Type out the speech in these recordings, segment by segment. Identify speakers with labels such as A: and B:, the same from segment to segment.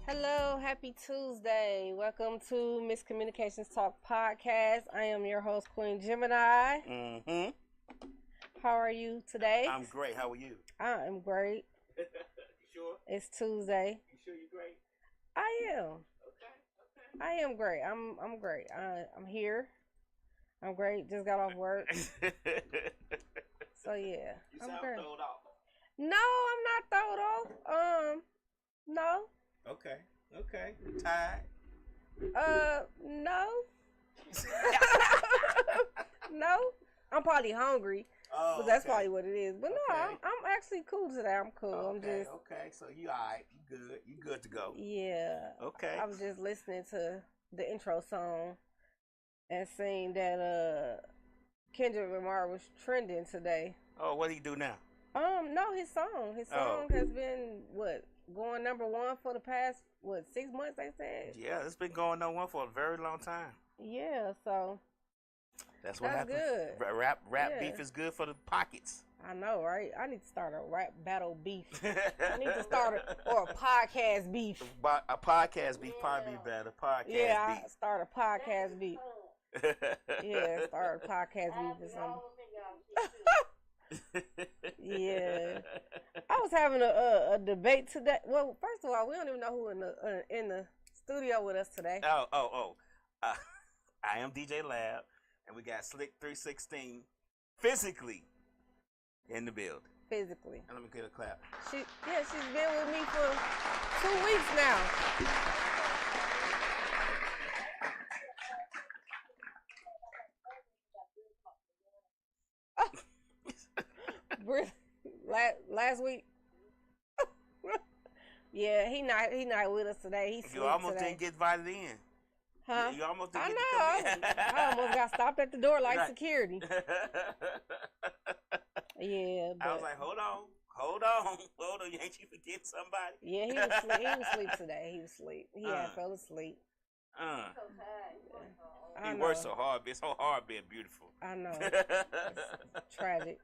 A: Hello, happy Tuesday. Welcome to Miscommunications Talk Podcast. I am your host, Queen Gemini.
B: Mm-hmm.
A: How are you today?
B: I'm great. How are you?
A: I am great.
B: You sure?
A: It's Tuesday.
B: You sure you're great?
A: I am.
B: Okay.
A: I am great. I'm great. I'm here. I'm great. Just got off work. So yeah.
B: You
A: I'm
B: sound
A: great.
B: throwed off.
A: No, I'm not throwed off. No.
B: Okay. Tired?
A: No. No. I'm probably hungry.
B: Oh,
A: But that's
B: okay.
A: probably what it is. But no,
B: Okay.
A: I'm actually cool today. I'm cool. I'm
B: Okay,
A: just
B: okay. So you all right. You good. You good to go.
A: yeah.
B: Okay.
A: I was just listening to the intro song and seeing that Kendrick Lamar was trending today.
B: Oh, what do you do now?
A: No, his song has been going number one for the past 6 months, they said.
B: Yeah, it's been going on one for a very long time.
A: Yeah, so
B: That's what
A: that's
B: happens.
A: good.
B: Rap
A: Yeah.
B: beef is good for the pockets.
A: I know, right? I need to start a rap battle beef. I need to start a podcast beef.
B: A podcast beef probably be better. Podcast
A: Yeah, I start a podcast beef.
B: beef.
A: Yeah, start a podcast beef or something. Yeah, I was having a debate today. Well, first of all, we don't even know who in the studio with us today.
B: I am DJ Lab, and we got Slick 316 physically in the building.
A: Physically,
B: And let me get a clap.
A: she's been with me for 2 weeks now. Last week. Yeah, he not with us today. He's
B: You
A: asleep
B: almost
A: today.
B: didn't get invited in.
A: Huh?
B: You almost didn't
A: I
B: get
A: know.
B: to come in.
A: I almost got stopped at the door like
B: Right.
A: security. Yeah, but
B: I was like, hold on. You ain't you forget somebody?
A: yeah, he was asleep. He was asleep today. He was asleep. He had fell asleep. I
B: He
A: know.
B: works so hard. It's so hard being beautiful.
A: I know. It's tragic.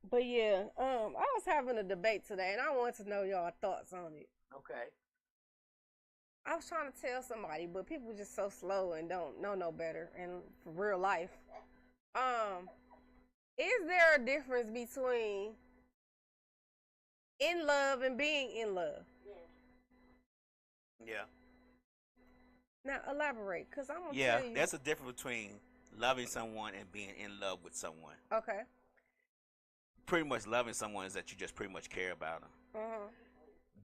A: But yeah, I was having a debate today, and I wanted to know y'all thoughts on it.
B: Okay.
A: I was trying to tell somebody, but people just so slow and don't know no better in for real life. Is there a difference between in love and being in love?
B: Yeah.
A: Now elaborate, cause I'm gonna
B: Yeah,
A: tell you.
B: there's a difference between loving someone and being in love with someone.
A: Okay.
B: Pretty much loving someone is that you just pretty much care about them.
A: Uh-huh.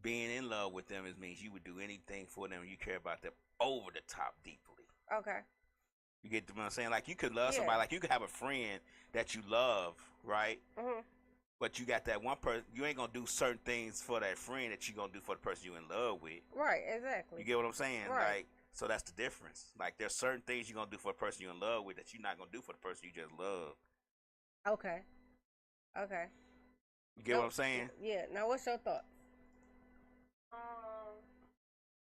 B: Being in love with them means you would do anything for them. You care about them over the top deeply.
A: Okay.
B: You get what I'm saying? Like you could love
A: Yeah.
B: somebody. Like you could have a friend that you love, right?
A: Uh-huh.
B: But you got that one person. You ain't gonna do certain things for that friend that you gonna do for the person you in love with.
A: Right. Exactly.
B: You get what I'm saying?
A: Right.
B: Like, so that's the difference. Like there's certain things you're gonna do for the person you're in love with that you're not gonna do for the person you just love.
A: Okay. Okay.
B: You get what I'm saying?
A: Yeah. Now, what's your thoughts?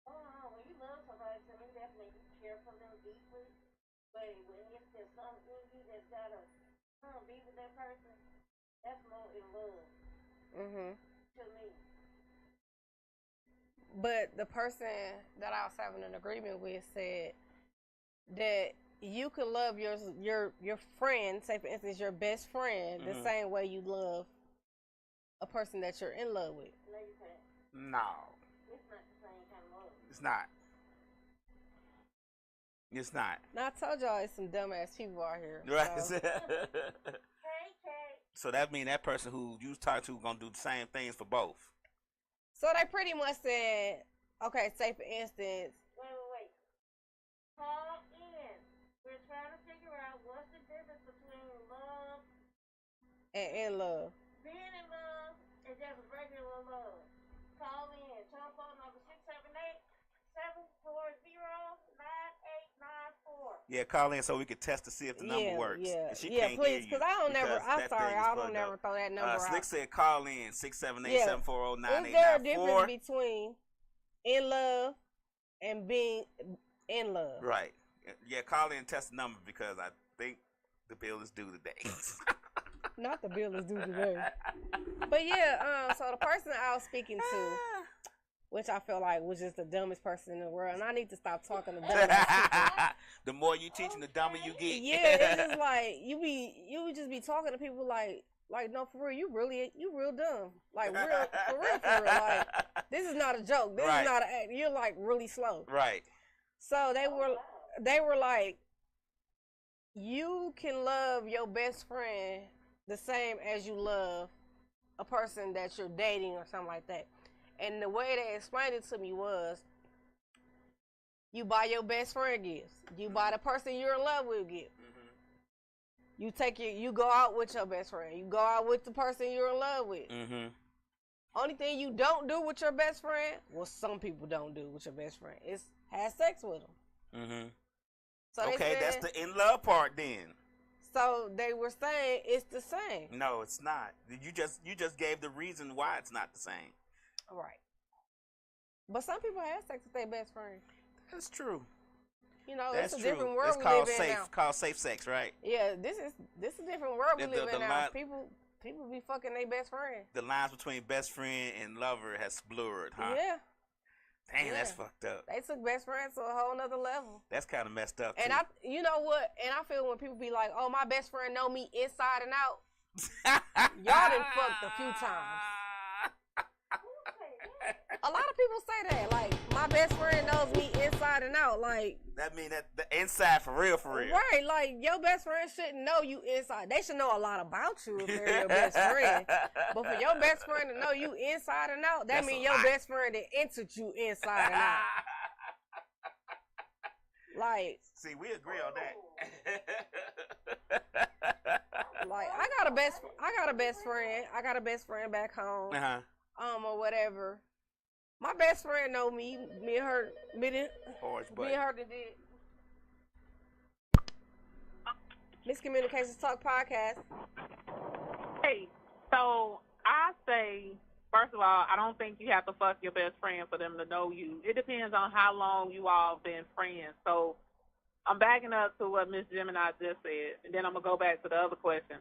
C: When you love somebody, to me, that means you care for them deeply. But when if there's something in you that's gotta be with that person, that's more in love
A: Mm-hmm.
C: to me.
A: But the person that I was having an agreement with said that you can love your friend, say for instance your best friend, the same way you love a person that you're in love with.
C: No, you can't.
B: No,
C: It's not the same kind of love.
B: it's not. It's not.
A: Now I told y'all it's some dumbass people out here.
B: Right.
A: So,
B: So that means that person who you talk to gonna do the same things for both.
A: so they pretty much said, okay, say for instance,
C: Wait. Call in. We're trying to figure out what's the difference between love,
A: and in love.
C: being in love, and just regular love. Call in. Telephone number 678-740-9894.
B: Yeah, call in so we can test to see if the number works.
A: Yeah,
B: And she
A: yeah,
B: can't
A: please,
B: hear you
A: because I don't never. I'm
B: that
A: sorry,
B: thing is
A: I don't
B: plugged
A: never
B: up.
A: throw that number
B: Slick
A: out.
B: said call in 678-740-9894.
A: Is there a difference between in love and being in love?
B: Right. Yeah, call in and test the number because I think the bill is due today.
A: Not the bill is due today. But yeah, so the person I was speaking to which I feel like was just the dumbest person in the world. And I need to stop talking to dumb people.
B: The more you teaching, the dumber you get.
A: Yeah, it's just like you would just be talking to people like no, for real, you real dumb. Like real for real. Like this is not a joke. This is not an act. You're like really slow.
B: Right.
A: So they were like, you can love your best friend the same as you love a person that you're dating or something like that. And the way they explained it to me was, you buy your best friend gifts. You buy the person you're in love with gifts. You go out with your best friend. You go out with the person you're in love with. Only thing you don't do with your best friend, well, some people don't do with your best friend, is have sex with them. So
B: okay, that's the in love part then.
A: So they were saying it's the same.
B: No, it's not. You just gave the reason why it's not the same.
A: Right. But some people have sex with their best friend.
B: That's true.
A: You know,
B: that's
A: it's a
B: true.
A: different world
B: it's
A: we
B: called
A: live in now.
B: called safe sex, right?
A: Yeah, this is a different world we live in now. People be fucking their best friend.
B: The lines between best friend and lover has blurred, huh?
A: Yeah.
B: Damn, that's fucked up.
A: They took best friends to a whole nother level.
B: That's kind of messed up,
A: and
B: too.
A: you know what? And I feel when people be like, "Oh, my best friend know me inside and out." Y'all done fucked a few times. A lot of people say that, like, my best friend knows me inside and out. Like,
B: that mean that the inside for real.
A: Right, like, your best friend shouldn't know you inside. They should know a lot about you if they're your best friend. But for your best friend to know you inside and out, that means your best friend that entered you inside and out. Like,
B: see, we agree on that.
A: Like, I got a best friend. I got a best friend back home. Or whatever. My best friend know me. Me and her did. Miscommunications Talk podcast.
D: Hey, so I say, first of all, I don't think you have to fuck your best friend for them to know you. It depends on how long you all been friends. So I'm backing up to what Miss Gemini just said, and then I'm going to go back to the other question.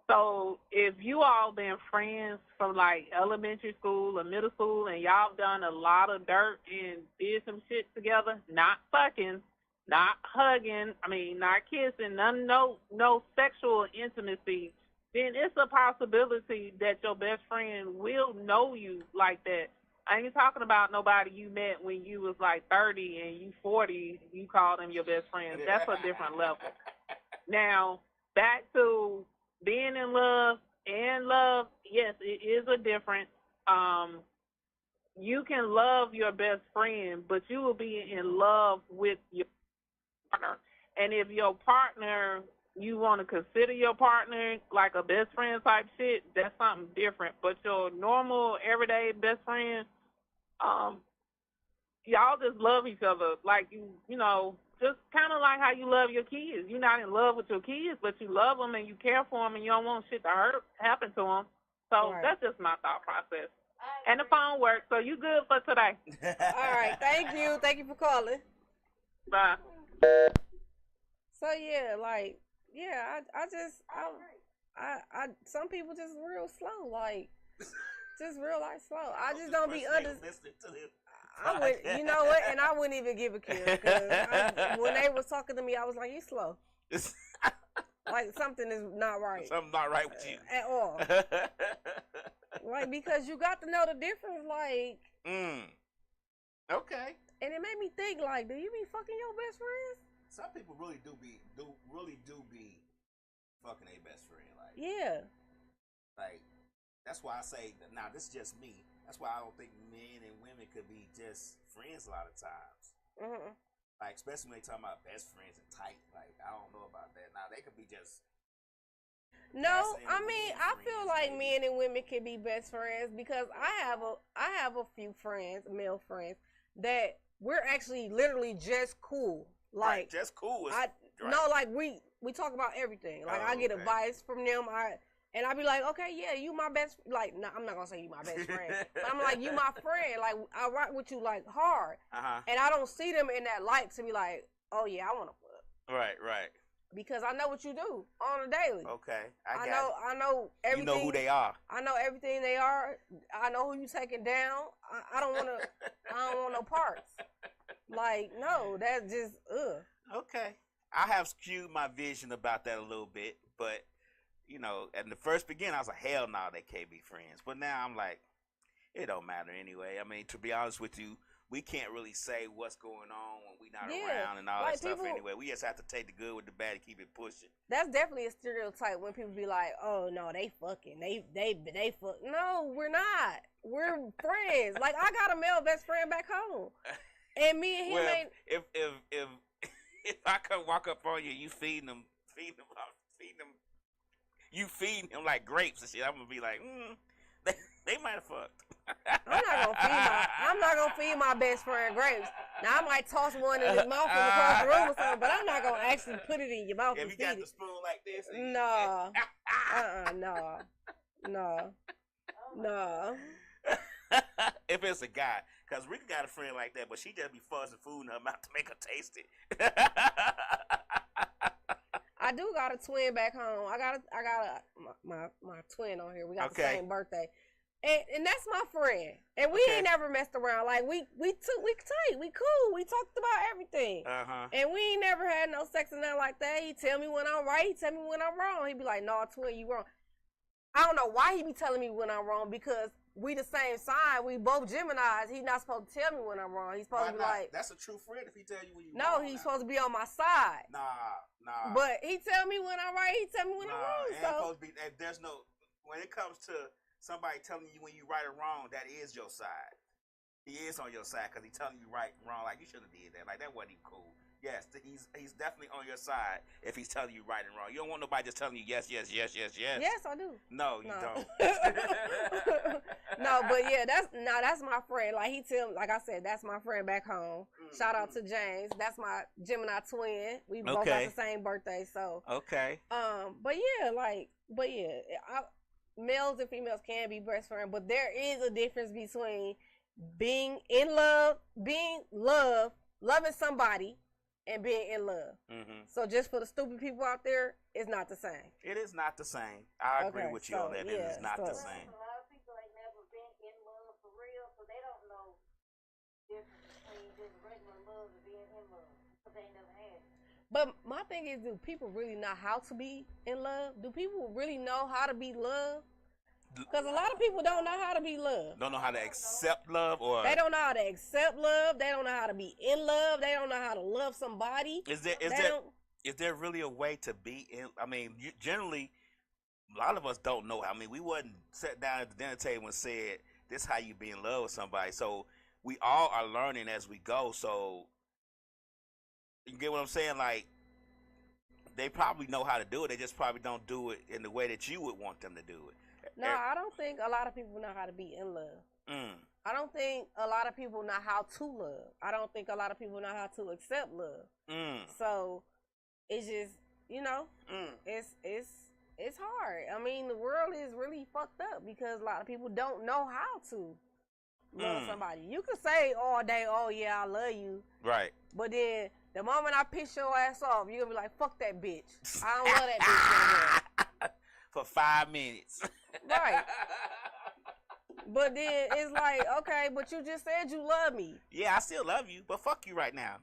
D: So if you all been friends from like elementary school or middle school and y'all done a lot of dirt and did some shit together, not fucking, not hugging, not kissing, no sexual intimacy, then it's a possibility that your best friend will know you like that. I ain't talking about nobody you met when you was like 30 and you 40, you call them your best friends. That's a different level. Now, back to being in love and love, yes, it is a difference. You can love your best friend, but you will be in love with your partner. And if your partner, you want to consider your partner like a best friend type shit, that's something different. But your normal, everyday best friend, y'all just love each other. Like, you know, just kind of like how you love your kids. You're not in love with your kids, but you love them and you care for them and you don't want shit to happen to them. So that's just my thought process. And the phone works, so you good for today.
A: All right, thank you. Thank you for calling.
D: Bye.
A: So yeah, like, yeah, I some people just real slow, like, just real like slow. I just don't be you know what? And I wouldn't even give a care because when they was talking to me, I was like, "You slow." Like something is not right.
B: Something's not right with you
A: at all. Like, because you got to know the difference. Like,
B: okay.
A: And it made me think, like, do you be fucking your best friends?
B: Some people really do be fucking a best friend. Like,
A: yeah.
B: Like, that's why I say, now this is just me. That's why I don't think men and women could be just friends a lot of times.
A: Mm-hmm.
B: Like, especially when they talking about best friends and tight. Like, I don't know about that. Now, they could be just...
A: No, I mean, I feel like men and women can be best friends because I have a few friends, male friends, that we're actually literally just cool. Like,
B: right, just cool.
A: No, like, we talk about everything. Like, I get advice from them. And I be like, okay, yeah, you my best, like, no, I'm not going to say you my best friend, but I'm like, you my friend, like, I rock with you, like, hard, and I don't see them in that light to be like, oh, yeah, I want to fuck.
B: Right.
A: because I know what you do on a daily.
B: Okay,
A: I know everything.
B: You know who they are.
A: I know everything they are. I know who you taking down. I don't want to. I don't want no parts. Like, no, that's just
B: Okay, I have skewed my vision about that a little bit, but you know, at the first beginning, I was like, hell no, they can't be friends. But now I'm like, it don't matter anyway. I mean, to be honest with you, we can't really say what's going on when we not around and all that stuff anyway. We just have to take the good with the bad and keep it pushing.
A: That's definitely a stereotype when people be like, oh, no, they fucking. They fuck. No, we're not. We're friends. Like, I got a male best friend back home. And me and him ain't.
B: If I come walk up on you, you feeding them, you feeding him like grapes and shit, I'm gonna be like, they might have fucked.
A: I'm not gonna feed my best friend grapes. Now I might toss one in his mouth from across the room or something, but I'm not gonna actually put it in your mouth.
B: If you got the spoon like this,
A: no.
B: If it's a guy, cause Rika got a friend like that, but she just be fuzzing food in her mouth to make her taste it.
A: I do got a twin back home. I got my twin on here. We got the same birthday. And that's my friend. And we ain't never messed around. Like we tight. We cool. We talked about everything. And we ain't never had no sex and nothing like that. He tell me when I'm right. He tell me when I'm wrong. He be like, no, twin, you wrong. I don't know why he be telling me when I'm wrong, because we the same sign. We both Geminis. He not supposed to tell me when I'm wrong. He's supposed to be like,
B: that's a true friend if he tell you when you
A: wrong. No, he's supposed to be on my side.
B: Nah.
A: But he tell me when I'm right. He tell me when I'm wrong.
B: Supposed to be, there's no, when it comes to somebody telling you when you right or wrong, that is your side. He is on your side because he's telling you right and wrong. Like, you shouldn't have did that. Like, that wasn't even cool. Yes, he's definitely on your side if he's telling you right and wrong. You don't want nobody just telling you yes. Yes,
A: I do.
B: No, you don't.
A: No, but yeah, that's my friend. Like, like I said, that's my friend back home. Shout out to James. That's my Gemini twin. We both got the same birthday, so.
B: Okay.
A: Males and females can be best friends, but there is a difference between being in love, loving somebody, and being in love. So just for the stupid people out there, it's not the same.
B: It is not the same. I agree with you on that. It is not the same.
C: A lot of people ain't never been in love for real, so they don't know the difference between just regular love and being in love, because they never had it.
A: But my thing is, do people really know how to be in love? Do people really know how to be loved? Because a lot of people don't know how to be loved.
B: Don't know how to accept love, or
A: they don't know how to accept love. They don't know how to be in love. They don't know how to love somebody.
B: Is there really a way to be in? I mean, generally, a lot of us don't know. I mean, we wasn't sat down at the dinner table and said, "This is how you be in love with somebody." So we all are learning as we go. So you get what I'm saying? Like, they probably know how to do it. They just probably don't do it in the way that you would want them to do it.
A: No, I don't think a lot of people know how to be in love. I don't think a lot of people know how to love. I don't think a lot of people know how to accept love. So it's just, it's hard. I mean, the world is really fucked up because a lot of people don't know how to love somebody. You can say all day, "Oh yeah, I love you,"
B: right?
A: But then the moment I piss your ass off, you're gonna be like, "Fuck that bitch. I don't love that bitch no more."
B: For 5 minutes.
A: Right. But then it's like, okay, but you just said you love me.
B: Yeah, I still love you, but fuck you right now.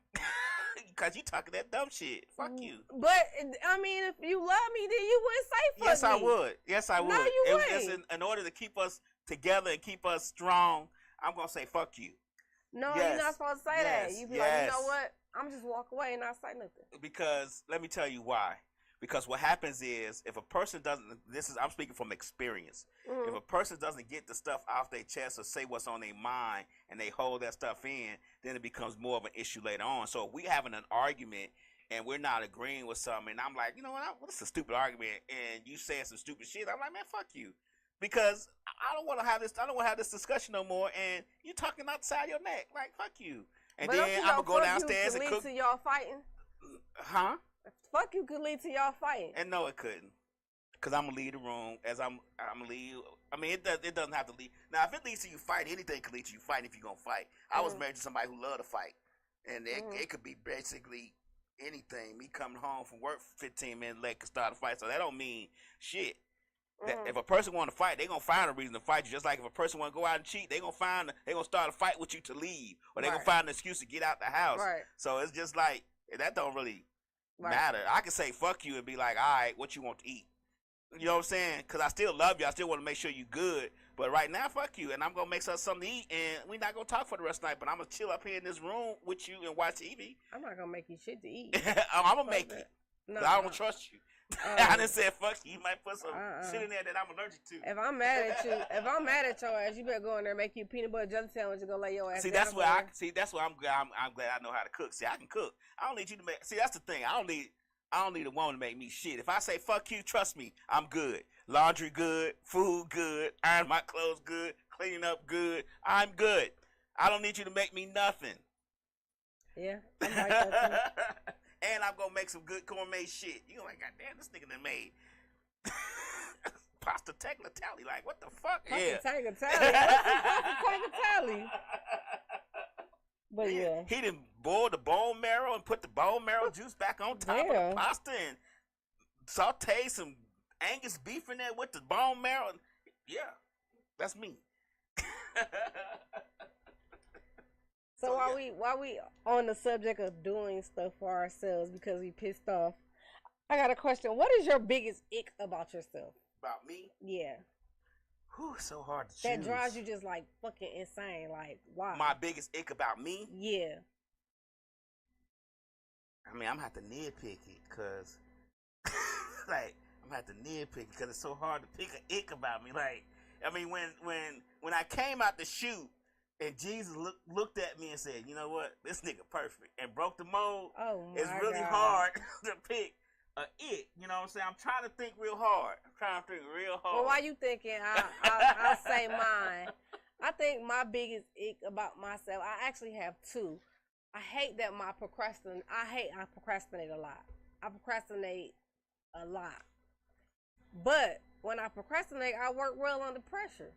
B: Because you talking that dumb shit. Fuck you.
A: But, I mean, if you love me, then you wouldn't say fuck me.
B: Yes, I would.
A: No, you wouldn't.
B: Just in order to keep us together and keep us strong, I'm going to say fuck you.
A: No, you're not supposed to say that. You be like, you know what? I'm just walk away and not say nothing.
B: Because, let me tell you why. Because what happens is, if a person doesn't, I'm speaking from experience. If a person doesn't get the stuff off their chest or say what's on their mind and they hold that stuff in, then it becomes more of an issue later on. So if we having an argument and we're not agreeing with something, and I'm like, you know what, what's a stupid argument? And you saying some stupid shit, I'm like, man, fuck you. Because I don't want to have this discussion no more, and you talking outside your neck. Like, fuck you. And
A: but
B: then I'm going to go downstairs and cook.
A: To y'all fighting?
B: Huh?
A: Fuck you could lead to y'all fighting.
B: And no, it couldn't. Because I'm going to leave the room as I'm going to leave. I mean, it doesn't have to lead. Now, if it leads to you fighting, anything could lead to you fighting if you're going to fight. I was married to somebody who loved to fight. And it could be basically anything. Me coming home from work 15 minutes late could start a fight. So that don't mean shit. That if a person want to fight, they gonna find a reason to fight you. Just like if a person want to go out and cheat, they gonna start a fight with you to leave, or they gonna find an excuse to get out the house.
A: Right.
B: So it's just like that don't really matter. I can say fuck you and be like, all right, what you want to eat? You know what I'm saying? Because I still love you. I still want to make sure you good. But right now, fuck you. And I'm going to make us something to eat. And we're not going to talk for the rest of the night. But I'm going to chill up here in this room with you and watch TV.
A: I'm not going to make you shit to eat.
B: I'm going to make it. No, I don't trust you. I done said fuck you. You might put some shit in there that I'm allergic to.
A: If I'm mad at your ass, you better go in there and make you a peanut butter jelly sandwich and go lay your ass
B: down.
A: That's
B: where I'm glad I know how to cook. See, I can cook. I don't need you to make. See, that's the thing. I don't need a woman to make me shit. If I say fuck you, trust me, I'm good. Laundry good, food good, iron my clothes good, cleaning up good. I'm good. I don't need you to make me nothing.
A: Yeah, I'm like that too.
B: And I'm gonna make some good gourmet shit. You like, goddamn, this nigga done made pasta tagliatelle. Like, what the fuck?
A: Pasta tagliatelle. But yeah,
B: he done boiled the bone marrow and put the bone marrow juice back on top of the pasta and sauteed some Angus beef in there with the bone marrow. Yeah, that's me.
A: So while we on the subject of doing stuff for ourselves because we pissed off, I got a question. What is your biggest ick about yourself?
B: About me?
A: Yeah.
B: Whew, so hard to choose.
A: That drives you just like fucking insane. Like, why?
B: My biggest ick about me?
A: Yeah.
B: I mean, I'm gonna have to nitpick it because, like, I'm gonna have to nitpick it because it's so hard to pick an ick about me. Like, I mean, when I came out the chute and Jesus looked at me and said, you know what, this nigga perfect, and broke the mold, it's really hard to pick a ick. You know what I'm saying? I'm trying to think real hard.
A: Well, while you thinking, I'll say mine. I think my biggest ick about myself, I actually have two. I hate that I procrastinate a lot. I procrastinate a lot. But when I procrastinate, I work well under pressure.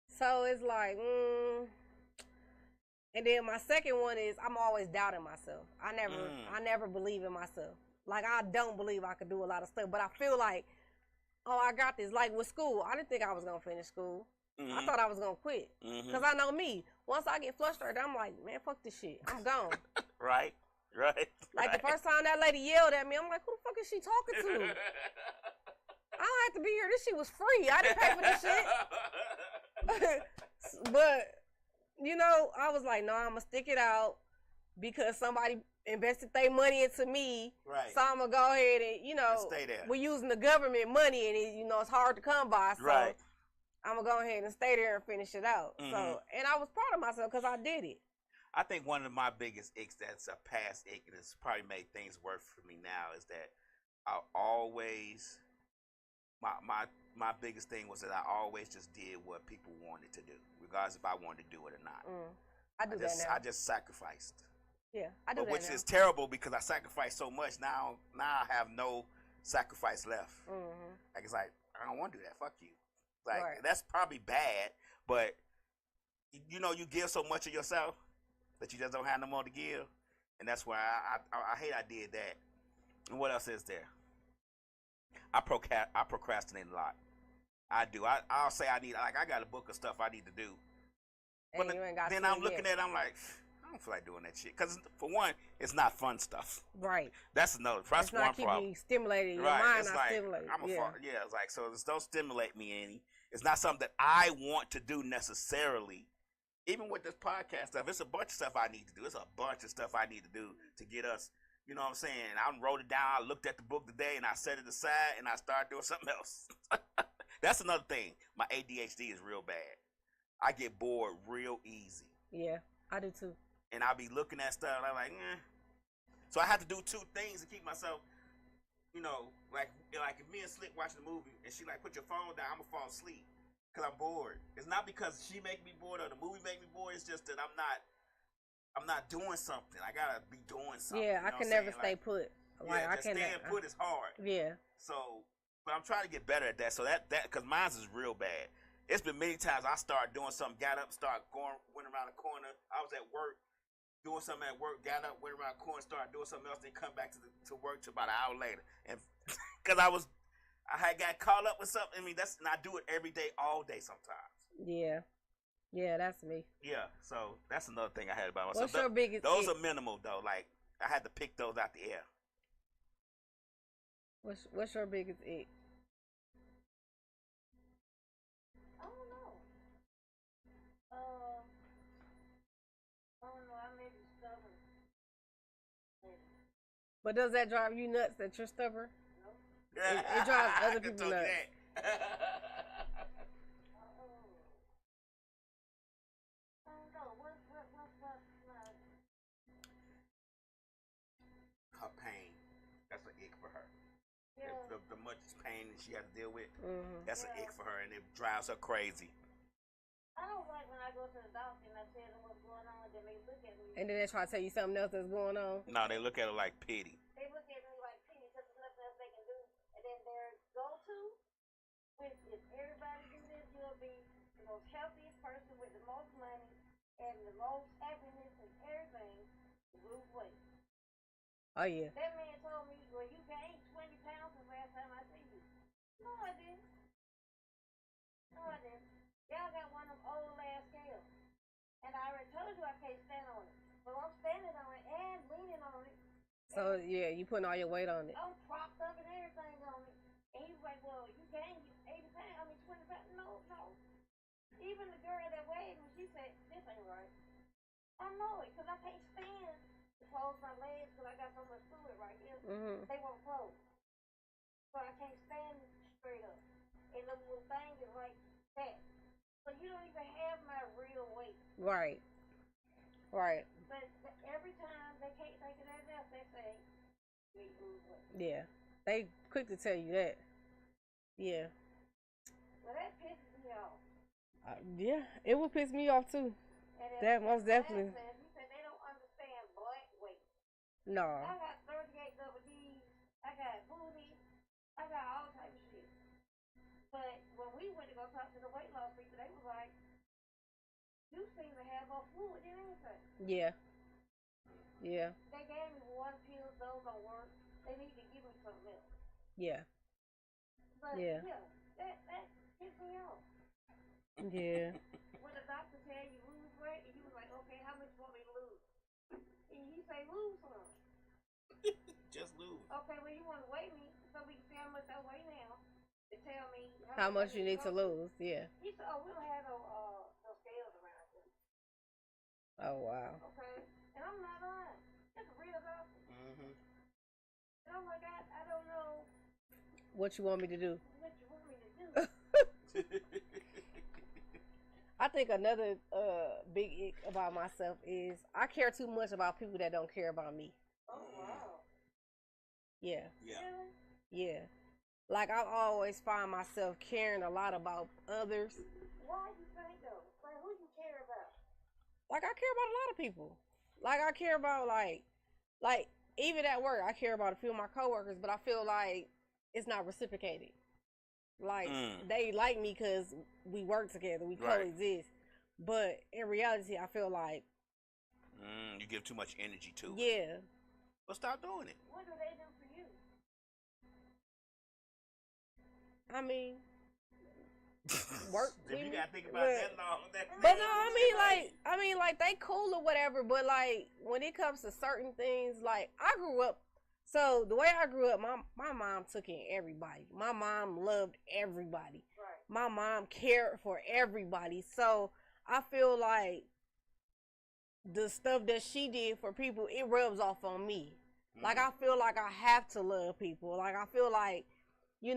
A: So it's like, And then my second one is I'm always doubting myself. I never believe in myself. Like, I don't believe I could do a lot of stuff, but I feel like, oh, I got this. Like with school, I didn't think I was going to finish school. Mm-hmm. I thought I was going to quit. Because I know me. Once I get frustrated, I'm like, man, fuck this shit. I'm gone.
B: Right.
A: Like the first time that lady yelled at me, I'm like, who the fuck is she talking to? I don't have to be here. This shit was free. I didn't pay for this shit. But, you know, I was like, no, I'm going to stick it out because somebody invested their money into me. Right. So I'm going to go ahead and, you know,
B: stay there.
A: We're using the government money and, it's hard to come by. So right. I'm going to go ahead and stay there and finish it out. Mm-hmm. So, and I was proud of myself because I did it.
B: I think one of my biggest icks that's a past ick and it's probably made things worse for me now is that I always, my biggest thing was that I always just did what people wanted to do, regardless if I wanted to do it or not.
A: I do that now.
B: I just sacrificed.
A: Yeah, I do that
B: which
A: now.
B: is terrible because I sacrificed so much. Now I have no sacrifice left. Mm-hmm. Like, it's like, I don't want to do that. Fuck you. Like, right. That's probably bad, but you give so much of yourself that you just don't have no more to give. And that's why I hate I did that. And what else is there? I procrastinate a lot. I do. I'll say I got a book of stuff I need to do. But then I'm looking at it, I'm like, I don't feel like doing that shit. Because, for one, it's not fun stuff.
A: Right.
B: That's another. That's one problem. It's not keeping
A: you stimulated. Your mind not stimulated.
B: It's like, so don't stimulate me any. It's not something that I want to do necessarily. Even with this podcast stuff, it's a bunch of stuff I need to do. It's a bunch of stuff I need to do to get us, you know what I'm saying? I wrote it down. I looked at the book today, and I set it aside, and I started doing something else. That's another thing. My ADHD is real bad. I get bored real easy.
A: Yeah, I do too.
B: And I'll be looking at stuff, and I'm like, So I have to do two things to keep myself, like if me and Slick watching the movie, and she like, put your phone down, I'm going to fall asleep. Because I'm bored. It's not because she make me bored or the movie make me bored. It's just that I'm not doing something. I gotta be doing something.
A: Yeah, I can never stay put. Like, I can't.
B: Staying put is hard.
A: Yeah.
B: So, but I'm trying to get better at that. So that because mine is real bad. It's been many times I started doing something, got up, went around the corner. I was at work, doing something at work, got up, went around the corner, started doing something else, then come back to work to about an hour later. And because I had got caught up with something. I mean, and I do it every day, all day sometimes.
A: Yeah. Yeah, that's me.
B: Yeah, so that's another thing I had about myself.
A: What's your biggest
B: Those
A: ick?
B: are minimal though. Like I had to pick those out the air.
A: What's your biggest ick?
C: I don't know. I don't know. I may be stubborn. Maybe.
A: But does that drive you nuts that you're stubborn?
C: No.
A: It drives
B: I
A: other
B: can
A: people
B: tell you
A: nuts.
B: that.
C: I don't know. What's
B: Her pain. That's an ick for her.
C: yeah.
B: The much pain that she has to deal with.
A: Mm-hmm.
B: That's an
C: Yeah.
B: ick for her, and it drives her crazy.
C: I don't like when I go to the doctor and I tell them what's going on, then they look at me.
A: And then they try to tell you something else that's going on.
B: No, they look at her like pity.
C: They look at me like pity because there's nothing else they can do. And then their go-to, which if everybody do this, you'll be the most healthiest person with the most money and the most happiness and everything. Lose weight.
A: Oh yeah.
C: That man told me, well, you gained 20 pounds since last time I seen you. No, I didn't. No, I didn't. Y'all got one of them old ass scales. And I already told you I can't stand on it. So I'm standing on it and leaning on it.
A: So yeah, you putting all your weight on it.
C: I'm propped up and everything on it. And he was like, well, you gained 80 pounds, 20 pounds. No. Even the girl that weighed me, she said, this ain't right. I know it, because I can't stand to close my legs because I got so much fluid right here.
A: Mm-hmm.
C: They won't close. So I can't stand straight up. And the little thing is like that. So you don't even have my real weight.
A: Right. Right.
C: But every time they can't take it out else, they say, you lose weight.
A: Yeah. They quick to tell you that. Yeah.
C: Well, that pisses me off.
A: Yeah. It would piss me off too.
C: And
A: That most definitely.
C: he said they don't understand black weight.
A: No.
C: I got 38 double D's. I got booty. I got all type of shit. But when we went to go talk to the weight loss people, they was like, you seem to have more fluid than anything.
A: Yeah. Yeah.
C: They gave me one pill, those don't work. They need to give me something else.
A: Yeah.
C: But
A: Yeah.
C: that pissed me off.
A: Yeah.
C: When the doctor tell you lose weight, and you was like, okay, how much you want me to lose? And he say, lose some.
B: Just lose.
C: Okay, well, you want to weigh me so we can see how much I weigh now to tell me
A: How much
C: I
A: you need to lose? Yeah.
C: He said, oh, we don't have no scales around here.
A: Oh wow.
C: Okay? And I'm not lying. That's a real doctor.
B: Mm-hmm.
C: And I'm like, I don't know
A: What you want me to do?
C: what you want me to do.
A: I think another big ick about myself is I care too much about people that don't care about me.
C: Oh, wow.
A: Yeah.
B: Yeah.
C: Really?
A: Yeah. Like I always find myself caring a lot about others.
C: Why you think though? Like, who you care about?
A: Like I care about a lot of people. Like I care about like even at work I care about a few of my coworkers, but I feel like it's not reciprocated. Like they like me because we work together, we coexist. But in reality, I feel like
B: you give too much energy to it.
A: Yeah.
B: Well, stop doing it.
C: What do they do for you?
A: I mean, work.
B: If you gotta think about that long,
A: but no, I mean, like they cool or whatever. But like when it comes to certain things, like I grew up. So the way I grew up, my mom took in everybody. My mom loved everybody.
C: Right.
A: My mom cared for everybody. So I feel like the stuff that she did for people, it rubs off on me. Mm-hmm. Like I feel like I have to love people. Like I feel like,
B: it's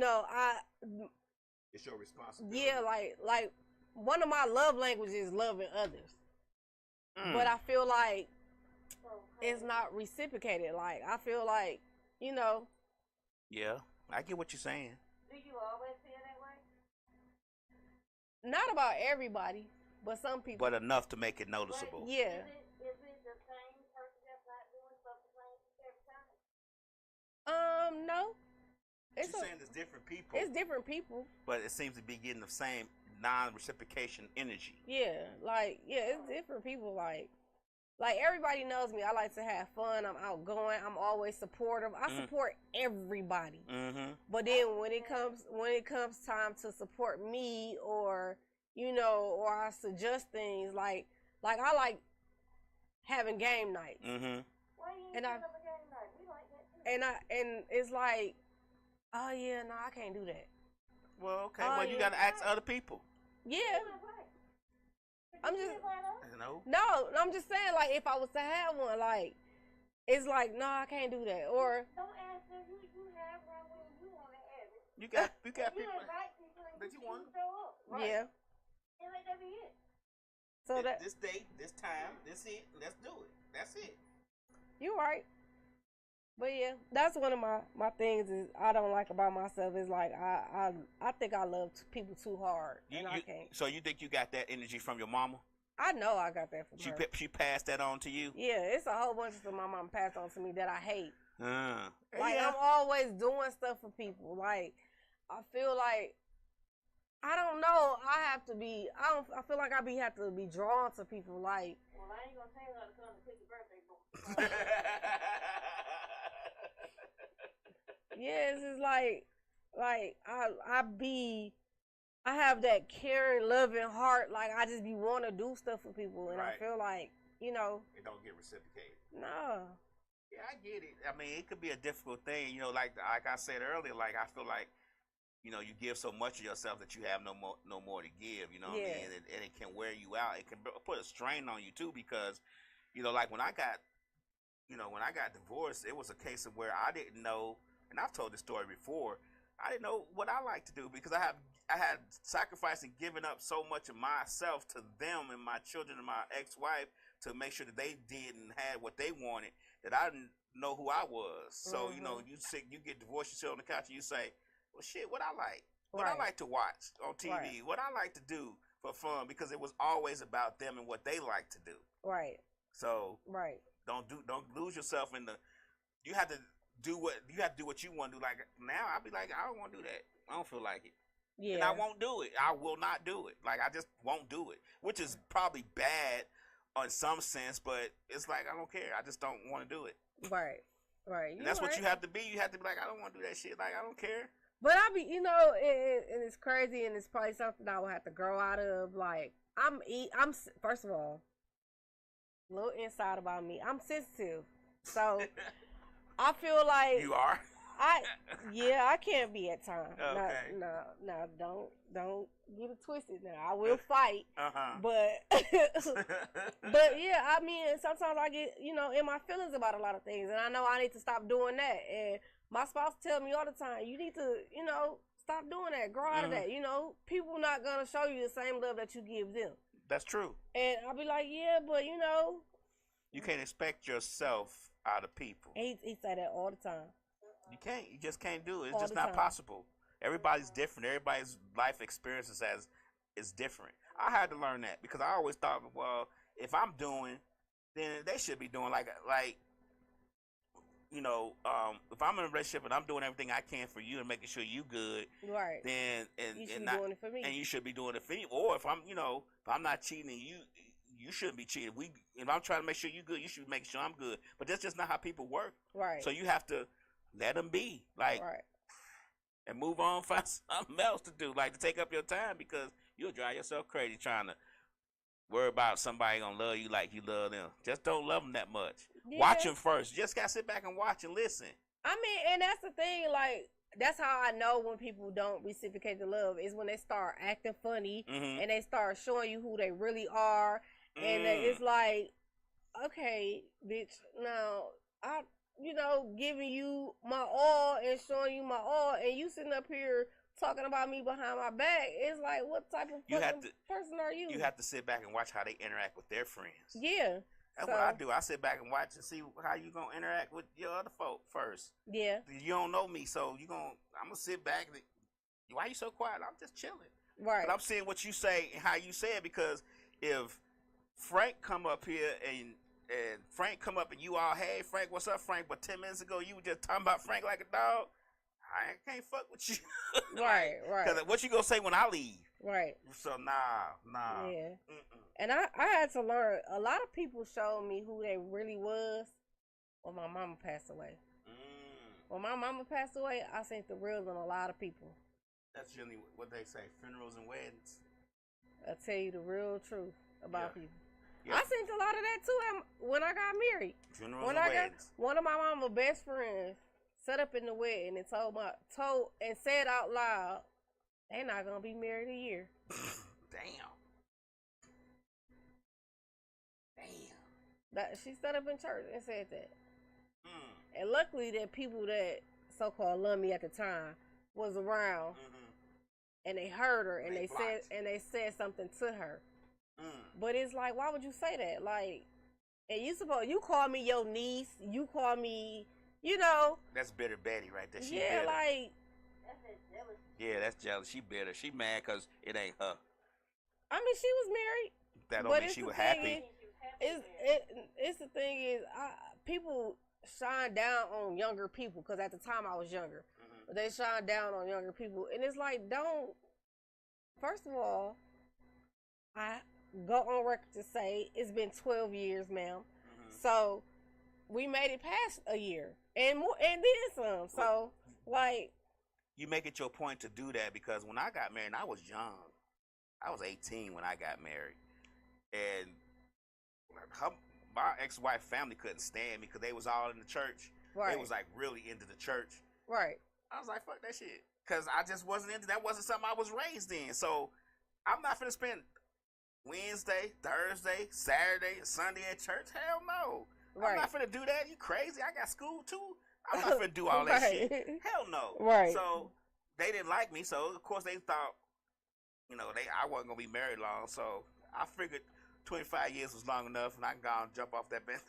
B: your responsibility.
A: Yeah, like one of my love languages is loving others. But I feel like it's not reciprocated. Like I feel like,
B: Yeah, I get what you're saying.
C: Do you always feel that way?
A: Not about everybody, but some people.
B: But enough to make it noticeable.
C: But
A: yeah.
C: Is it the same person that's not doing something every time?
A: No.
B: She's saying it's different people.
A: It's different people.
B: But it seems to be getting the same non-reciprocation energy.
A: Yeah, like, it's different people. Like, like everybody knows me. I like to have fun. I'm outgoing. I'm always supportive. I support everybody.
B: Mm-hmm.
A: But then when it comes time to support me, or or I suggest things like I like having game nights.
B: Mm-hmm.
C: Why you ain't
A: And
C: set
A: I
C: up a game night? We like that too.
A: and it's like, oh yeah, no, I can't do that.
B: Well, okay.
A: Oh,
B: Well, you
A: yeah.
B: got to ask other people.
A: Yeah,
C: But
A: I'm
C: you
A: just
C: invite us?
B: No.
A: no. I'm just saying, like, if I was to have one, like, it's like, no, I can't do that. Or
C: Don't ask them who you have one when you want to have it.
B: You got
C: You
B: people
C: invite people and
B: that you want.
C: show up.
B: Right.
A: yeah.
C: And let that be it.
A: So that
B: this date, this time, this it. Let's do it. That's it.
A: you right. But yeah, that's one of my things is I don't like about myself is like I think I love people too hard and I can't.
B: So you think you got that energy from your mama?
A: I know I got that from her.
B: She passed that on to you?
A: Yeah, it's a whole bunch of stuff my mom passed on to me that I hate. Like
B: yeah.
A: I'm always doing stuff for people. Like I feel like I don't know. I feel like I have to be drawn to people. Like
C: Well, I ain't gonna tell her to come to pick your birthday boy.
A: yeah, it's just like I have that caring, loving heart. Like I just be want to do stuff for people, and
B: Right.
A: I feel like
B: It don't get reciprocated.
A: no.
B: Yeah, I get it. I mean, it could be a difficult thing, like I said earlier. Like I feel like, you give so much of yourself that you have no more to give. You know what I mean? And it can wear you out. It can put a strain on you too, because, like when I got divorced, it was a case of where I didn't know, and I've told this story before. I didn't know what I like to do because I had sacrificed and given up so much of myself to them and my children and my ex-wife to make sure that they did and had what they wanted, that I didn't know who I was. So, you get divorced, you sit on the couch and you say, well, shit, what I like. What I like to watch on TV.
A: Right.
B: What I like to do for fun, because it was always about them and what they like to do.
A: Right.
B: So
A: Right.
B: don't lose yourself in the. You have to do what you want to do. Like now, I'll be like, I don't want to do that. I don't feel like it.
A: Yeah.
B: And I won't do it. I will not do it. Like I just won't do it, which is probably bad in some sense, but it's like I don't care. I just don't want to do it.
A: Right. Right.
B: And that's what you have to be. You have to be like, I don't want to do that shit. Like I don't care.
A: But I be, and it's crazy, and it's probably something I will have to grow out of. Like I'm first of all, a little inside about me. I'm sensitive, so I feel like
B: You are.
A: I can be at times.
B: Okay.
A: No, don't get it twisted. Now I will fight, but but yeah, I mean, sometimes I get in my feelings about a lot of things, and I know I need to stop doing that. And my spouse tell me all the time, you need to stop doing that, grow out of that. People not gonna show you the same love that you give them.
B: That's true.
A: And I'll be like, yeah, but
B: you can't expect yourself out of people.
A: he say that all the time.
B: You can't. You just can't do it. It's
A: All
B: just
A: the
B: not
A: time.
B: possible. Everybody's different. Everybody's life experiences is different. I had to learn that because I always thought, well, if I'm doing, then they should be doing like if I'm in a relationship and I'm doing everything I can for you and making sure you good,
A: Right.
B: then
A: You should
B: and
A: be
B: not,
A: doing it for me.
B: and you should be doing it for me. Or if I'm if I'm not cheating, and you shouldn't be cheating. If I'm trying to make sure you good, you should make sure I'm good. But that's just not how people work.
A: Right.
B: So you have to let them be
A: Right.
B: and move on, find something else to do, like to take up your time, because you'll drive yourself crazy trying to worry about somebody gonna love you like you love them. Just don't love them that much.
A: Yeah.
B: Watch them first. You just gotta sit back and watch and listen.
A: I mean, and that's the thing, like, that's how I know when people don't reciprocate the love is when they start acting funny and they start showing you who they really are. And it's like, okay, bitch, now, giving you my all and showing you my all, and you sitting up here talking about me behind my back. It's like, what type of person are you?
B: You have to sit back and watch how they interact with their friends.
A: Yeah.
B: That's what I do. I sit back and watch and see how you gonna interact with your other folk first.
A: Yeah.
B: You don't know me, so I'm gonna sit back. Why you so quiet? I'm just chilling.
A: Right.
B: But I'm seeing what you say and how you say it, because if Frank come up here and Frank come up and you all, hey Frank, what's up, Frank? But 10 minutes ago you were just talking about Frank like a dog. I can't fuck with you.
A: Right.
B: Because what you gonna say when I leave?
A: Right.
B: So nah.
A: Yeah. And I had to learn. A lot of people showed me who they really was when my mama passed away. When my mama passed away, I seen the real in a lot of people.
B: That's generally what they say, funerals and weddings.
A: I tell you the real truth about people.
B: Yeah.
A: I seen a lot of that too when I got married.
B: Funerals and weddings.
A: One of my mama's best friends set up in the wedding and told and said out loud, they not gonna be married a year.
B: Damn.
A: That she stood up in church and said that. And luckily that people that so-called loved me at the time was around, and they heard her, and they said something to her. But it's like, why would you say that? Like, and you call me your niece, you call me,
B: That's bitter Betty right there. She
A: yeah,
B: bitter.
A: like.
B: Yeah, that's jealous. She bitter. She mad because it ain't her.
A: I mean, she was married.
B: That don't mean she was happy.
A: It's the thing is, people shine down on younger people because at the time I was younger. They shine down on younger people, and it's like, don't. First of all, I go on record to say it's been 12 years, ma'am. So we made it past a year and more, and then some. So like,
B: you make it your point to do that because when I got married, I was young. I was 18 when I got married, and my ex-wife family couldn't stand me because they was all in the church.
A: Right.
B: They was like really into the church.
A: Right.
B: I was like, fuck that shit. Because I just wasn't into that. Wasn't something I was raised in. So I'm not finna spend Wednesday, Thursday, Saturday, Sunday at church. Hell no. Right. I'm not finna do that. You crazy? I got school too. I'm not finna do all that shit. Hell no.
A: Right.
B: So they didn't like me. So of course they thought, I wasn't gonna be married long. So I figured 25 years was long enough, and I can go and jump off that bench.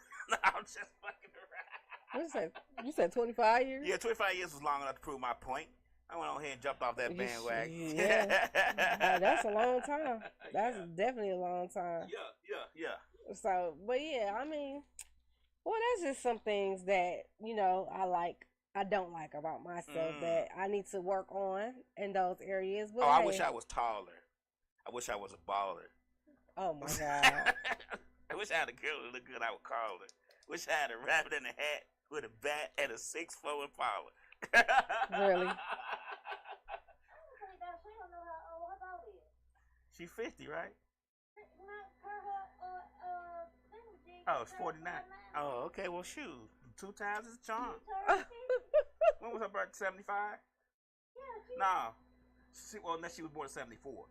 B: I'm just fucking around.
A: You said 25 years?
B: Yeah, 25 years was long enough to prove my point. I went on here and jumped off that bandwagon.
A: Yeah. That's a long time. That's definitely a long time.
B: Yeah.
A: So, but yeah, I mean, well, that's just some things that, I don't like about myself that I need to work on in those areas. But
B: I wish I was taller. I wish I was a baller.
A: Oh my God.
B: I wish I had a girl that looked good. I would call her. Wish I had a rabbit in a hat with a bat and a 6'4" Impala.
A: Really?
B: She 50, right? Oh, it's 49. Oh, okay. Well, shoot. 2 times is a charm. When was her birthday? 75? No. Unless she was born in 74.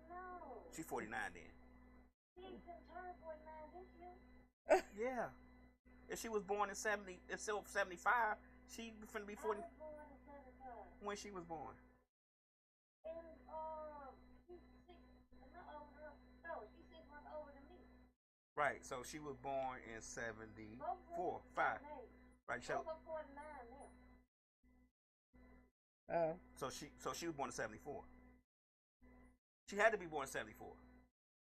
C: No.
B: She's 49 then.
C: She can turn 49 this year.
B: Yeah. If she was born in 75, she finna be 40.
C: I was born in 75.
B: When she was born.
C: And she's 6 months older. No, she's 6 months older than me.
B: Right. So she was born in 74, 5. Right. So.
C: Both are 49 now.
B: So she was born in 74. She had to be born in 74.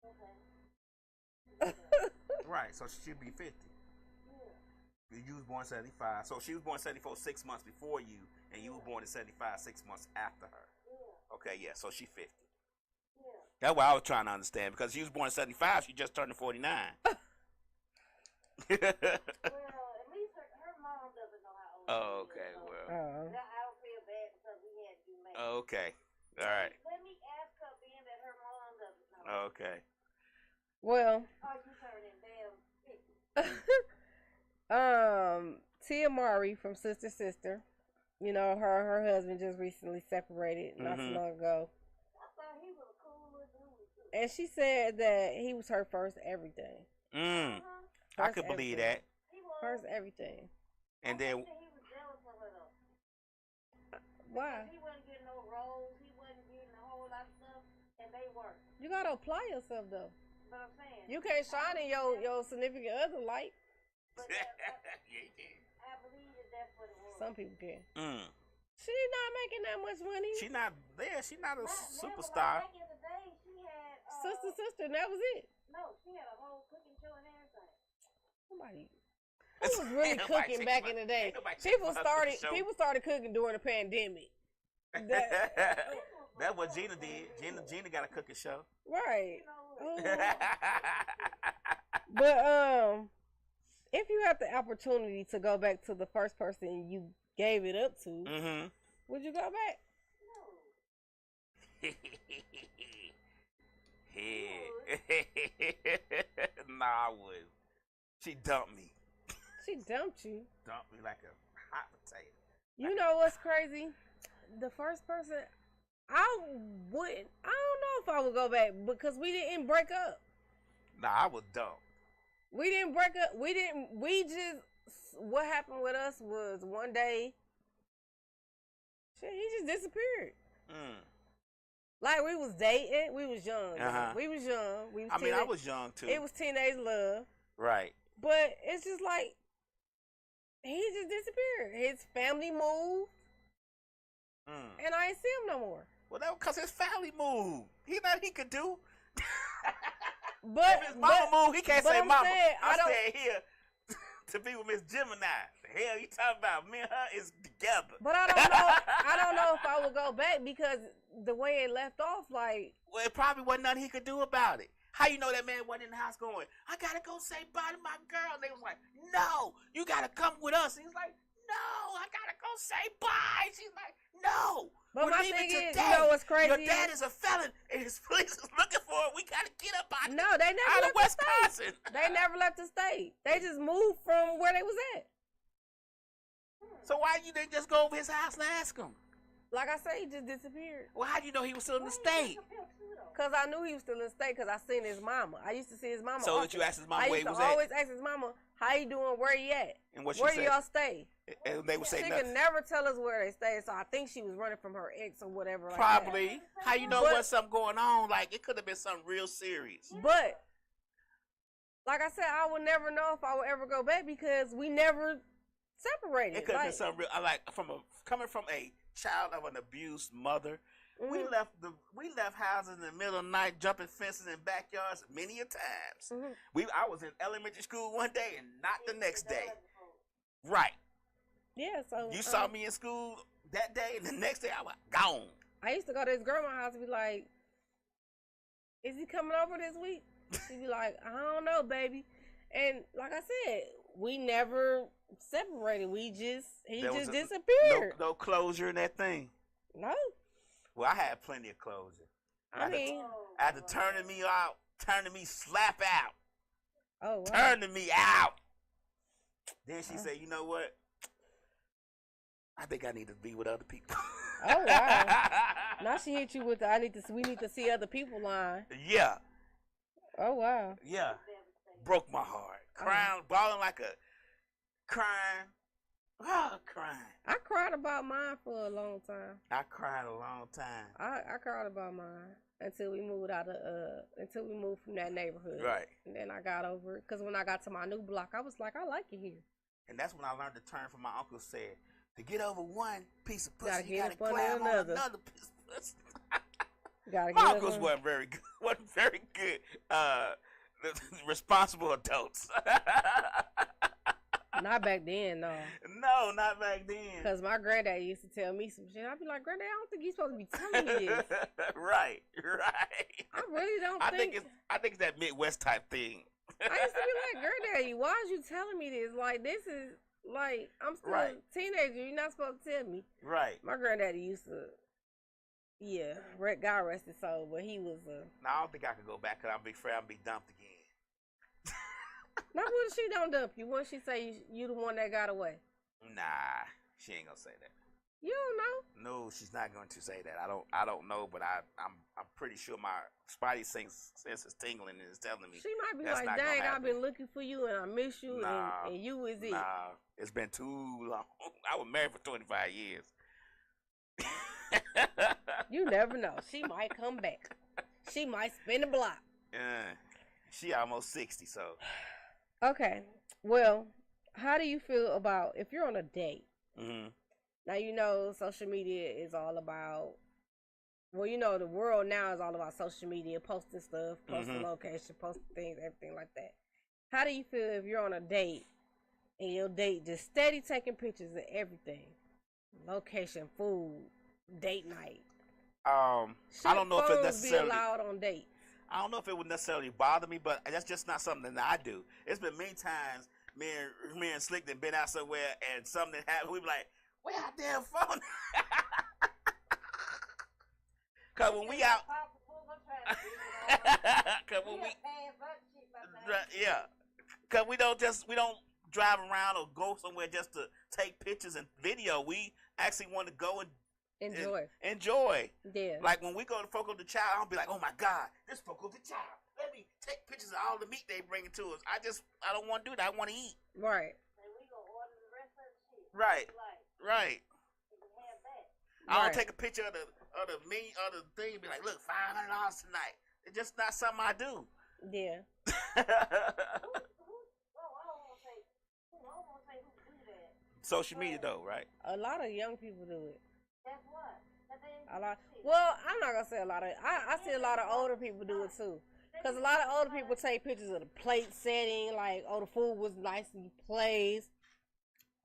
C: Okay.
B: Right. So she'd be 50. You was born in 75. So she was born in 74 6 months before you, and you were born in 75 6 months after her.
C: Yeah.
B: Okay, yeah, so she 50.
C: Yeah.
B: That's what I was trying to understand, because she was born in 75, she just turned 49.
C: Well, at least her mom doesn't know how old she is.
B: Okay,
C: So
B: well.
C: I don't feel bad because we had to do math.
B: Okay, all right.
C: Let me ask her being that her mom doesn't know.
B: Okay.
A: Well.
C: Oh, you turning damn 50.
A: Tia Mari from Sister, her husband just recently separated not so long ago.
C: I thought he was a cool little dude too.
A: And she said that he was her first everything.
B: I could believe that.
C: He was.
A: First everything.
B: And then
C: he was jealous of her though.
A: Why?
C: He wasn't getting no roles. He wasn't getting a whole lot of stuff, and they were.
A: You gotta apply yourself though.
C: But I'm saying.
A: You can't shine in your significant other light.
C: But
B: yeah, you can.
C: I believe that's what it was.
A: Some people can.
B: She's
A: not making that much money.
B: She's not there. She's not a
C: Never,
B: superstar.
C: back in the day, she had.
A: Sister, and that was it.
C: No, she had a whole cooking show and everything.
A: Somebody. Who was really cooking back in the day? People started cooking during the pandemic.
B: That's what Gina did. Gina got a cooking show.
A: Right.
C: You know,
A: But if you had the opportunity to go back to the first person you gave it up to, would you go back?
B: Nah, I wouldn't. She dumped me.
A: She dumped you.
B: Dumped me like a hot potato.
A: You know what's crazy? The first person, I don't know if I would go back because we didn't break up.
B: Nah, I was dumped.
A: We didn't break up. What happened with us was one day, he just disappeared. Like, we was dating. We was young. We was young.
B: I was young, too.
A: It was teenage love.
B: Right.
A: But it's just like, he just disappeared. His family moved. And I ain't see him no more.
B: Well, that was because his family moved. He nothing he could do.
A: But
B: if his mama moved, he can't say, "Mama, I'm staying here to be with Miss Gemini." The hell you talking about? Me and her is together.
A: But I don't know. I don't know if I would go back because the way it left off, like.
B: Well, it probably wasn't nothing he could do about it. How you know that man wasn't in the house going, "I gotta go say bye to my girl"? And they was like, "No, you gotta come with us." And he's like, "No, I gotta go say bye." She's like, "No."
A: But my thing is, you know what's crazy?
B: Your dad is a felon, and his police is looking for him. We gotta get up out
A: No, they never
B: out
A: left
B: of Wisconsin.
A: They never left the state. They just moved from where they was at.
B: So why you didn't just go over his house and ask him?
A: Like I said, he just disappeared.
B: Well, how do you know he was still in the state?
A: Because I knew he was still in the state because I seen his mama. I used to see his mama.
B: So that you asked his mama where he was at?
A: I used to always ask his mama, "How you doing? Where he at?
B: And what she
A: where
B: said?
A: do y'all stay?"
B: And they would say
A: she
B: nothing.
A: could never tell us where they stayed, so I think she was running from her ex or whatever. Like
B: Probably.
A: That.
B: How you know what's something going on? Like, it could have been something real serious.
A: But, like I said, I would never know if I would ever go back because we never separated.
B: It could have been something real. Coming from a child of an abused mother. We left houses in the middle of the night, jumping fences in backyards many a times. I was in elementary school one day and not the next day. Right.
A: Yeah, so
B: you saw me in school that day, and the next day I was gone.
A: I used to go to his grandma's house and be like, "Is he coming over this week?" She'd be like, "I don't know, baby." And like I said, we never separated. He just disappeared.
B: No closure in that thing.
A: No.
B: Well, I had plenty of closure. After turning me out, turning me slap out.
A: Oh, wow.
B: Turning me out. Then she said, "You know what? I think I need to be with other people."
A: Oh, wow. Now she hit you with the we need to see other people line.
B: Yeah.
A: Oh, wow.
B: Yeah. Broke my heart. Crying, bawling like a crying. Oh, crying.
A: I cried about mine for a long time.
B: I cried a long time.
A: I cried about mine until we moved from that neighborhood.
B: Right.
A: And then I got over it because when I got to my new block, I was like, I like it here.
B: And that's when I learned the term from my uncle said, to get over one piece of pussy, you gotta
A: climb
B: on another piece of pussy.
A: My
B: uncles wasn't very good. Responsible adults.
A: Not back then, no.
B: No, not back then.
A: Because my granddad used to tell me some shit. I'd be like, "Granddad, I don't think you're supposed to be telling me this."
B: Right.
A: I really don't think.
B: I think it's that Midwest type thing.
A: I used to be like, "Granddad, why are you telling me this? Like, this is like I'm still a teenager. You're not supposed to tell me."
B: Right.
A: My granddaddy used to. Yeah, God rest his soul, but he was
B: No, I don't think I could go back because I'm afraid I'll be dumped again.
A: Now, what if she don't dump you? What if she say you the one that got away?
B: Nah, she ain't gonna say that.
A: You don't know?
B: No, she's not going to say that. I don't know, but I'm pretty sure my spidey sense is tingling and is telling me.
A: She might be like, "Dang, I've been looking for you and I miss you,
B: nah,
A: and you is it."
B: Nah, it's been too long. I was married for 25 years.
A: You never know. She might come back. She might spin the block.
B: She almost 60, so.
A: Okay. Well, how do you feel about if you're on a date?
B: Mm-hmm.
A: Now, you know, social media is all about, well, you know, the world now is all about social media, posting stuff, posting location, posting things, everything like that. How do you feel if you're on a date and your date just steady taking pictures of everything? Location, food, date night.
B: I don't know if it's necessarily
A: be allowed on dates.
B: I don't know if it would necessarily bother me, but that's just not something that I do. It's been many times me and Slick that been out somewhere and something happened. We be like, "Where our damn phone?" Cause when we out, cause when we, yeah, cause we don't drive around or go somewhere just to take pictures and video. We actually want to go and enjoy.
A: Yeah.
B: Like when we go to Foco the Child, I'll be like, "Oh my God, this Foco the Child. Let me take pictures of all the meat they bringing to us." I don't want to do that. I want to eat.
A: Right.
B: Right. Right. I don't take a picture of the menu of the thing and be like, "Look, $500 tonight." It's just not something I do.
A: Yeah.
B: Social media though, right?
A: A lot of young people do it.
C: That's what.
A: A lot. Well, I'm not gonna say a lot of. I see a lot of older people do it too. Cause a lot of older people take pictures of the plate setting, like, oh, the food was nicely placed.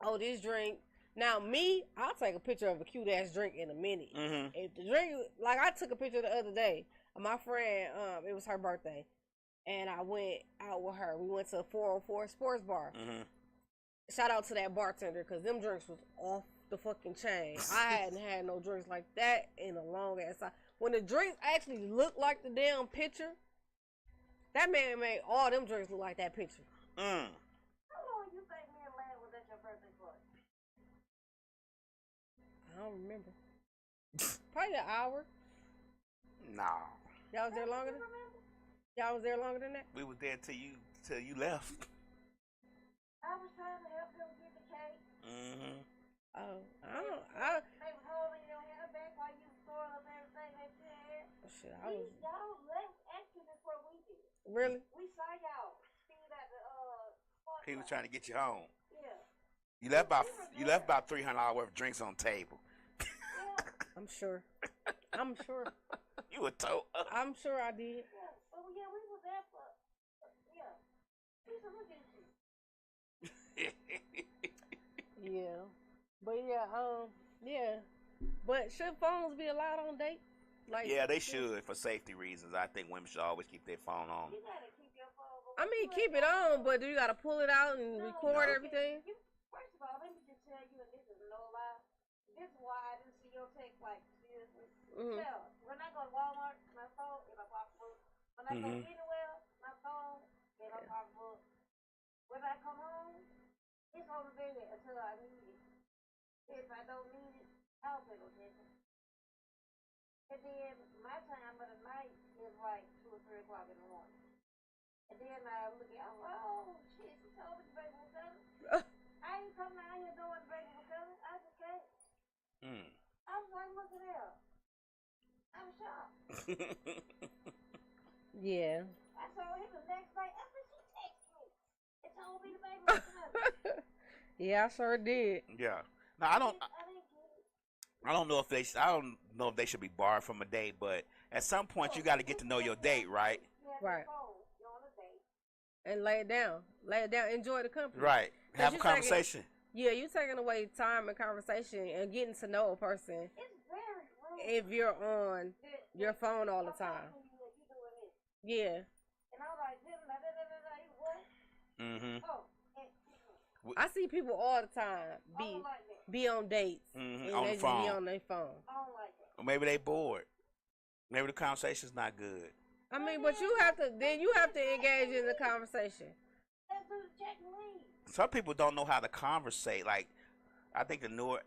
A: Oh, this drink. Now me, I'll take a picture of a cute ass drink in a minute.
B: Mm-hmm.
A: If the drink, like I took a picture the other day of my friend. It was her birthday, and I went out with her. We went to a 404 sports bar.
B: Mm-hmm.
A: Shout out to that bartender, cause them drinks was off the fucking chain. I hadn't had no drinks like that in a long ass time. When the drinks actually look like the damn picture, that man made all them drinks look like that picture.
C: How long you think me and Lad was at your birthday party?
A: I don't remember. Probably an hour.
B: No.
A: Y'all was there longer than? Y'all was there longer than that?
B: We was there till you left.
C: I was trying to help them get the cake.
B: Mm-hmm.
A: Oh,
C: They was holding your hair back while you was throwing up everything that you had.
A: shit,
C: Y'all left actually before we did.
A: Really?
C: We saw y'all speed at the
B: He was trying to get you home.
C: Yeah.
B: You left about $300 worth of drinks on the table.
C: Yeah.
A: I'm sure.
B: You were told.
A: I'm sure I did.
C: Yeah. Oh yeah, we were there for. Yeah. We said, look at you.
A: Yeah. But yeah. But should phones be allowed on dates? Like,
B: Yeah, they should for safety reasons. I think women should always keep their phone on.
C: You gotta keep your phone.
A: I mean, keep it on, but do you gotta pull it out and record everything?
C: First of all, let me just tell you, and this is no lie. This is why I didn't see your text, like, seriously.
A: Mm-hmm.
C: Hell, when I go to Walmart, my phone in my pocketbook. When I go anywhere, my phone in my pocketbook. When I come home, it's on the bed until I need it. If I don't need it, I'll pay no attention. And then my time of the night is like 2 or 3 o'clock in the morning. And then I look at, oh shit, she told me the baby was coming. I ain't coming out here knowing the baby was coming. I just can't. I was like, look at her. I'm shocked.
A: Yeah.
C: I saw him the next night. I said, she texted me and told me the baby was coming.
A: Yeah, I sure did.
B: Yeah. Now I don't know if they should be barred from a date, but at some point you got to get to know your date, right?
A: Right. And lay it down. Enjoy the company.
B: Right. Have a conversation.
A: Yeah, you taking away time and conversation and getting to know a person
C: It's very rude.
A: if you're on your phone all the time. Yeah.
C: And I was like, what?
B: Mm-hmm.
C: Oh,
A: I see people all the time be on dates and
B: On
A: they
B: the
A: just
B: phone.
A: be on their phone.
C: I don't like that.
B: Or maybe they bored. Maybe the conversation's not good.
A: I mean, but you have to engage in the conversation.
C: Let's do the check and leave.
B: Some people don't know how to conversate. Like, I think the newer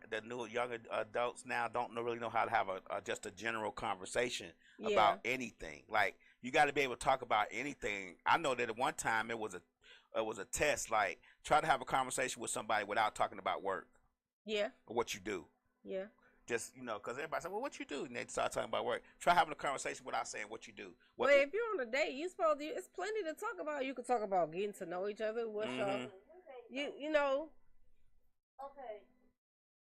B: younger adults now don't really know how to have just a general conversation about anything. Like, you got to be able to talk about anything. I know that at one time it was a test. Like, try to have a conversation with somebody without talking about work.
A: Yeah.
B: Or what you do.
A: Yeah.
B: Just, because everybody said, well, what you do? And they start talking about work. Try having a conversation without saying what you do.
A: But if you're on a date, it's plenty to talk about. You can talk about getting to know each other. What's you know.
C: Okay.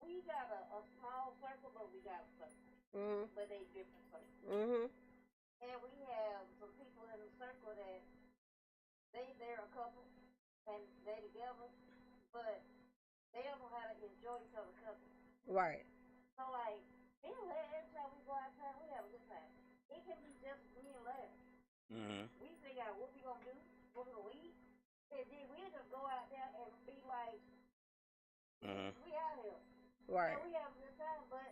C: We got a small circle, but we got a circle. But they different circles. And we have some people in the circle that they're a couple and they together, but they don't know how to enjoy each other's company.
A: Right.
C: So like, me and Larry, every time we go outside, we have a good time. It can be just me and Larry. We figure out what we gonna do, what we gonna eat, and then we'll just go out there and be like, we out here.
A: Right.
C: And we have a good time, but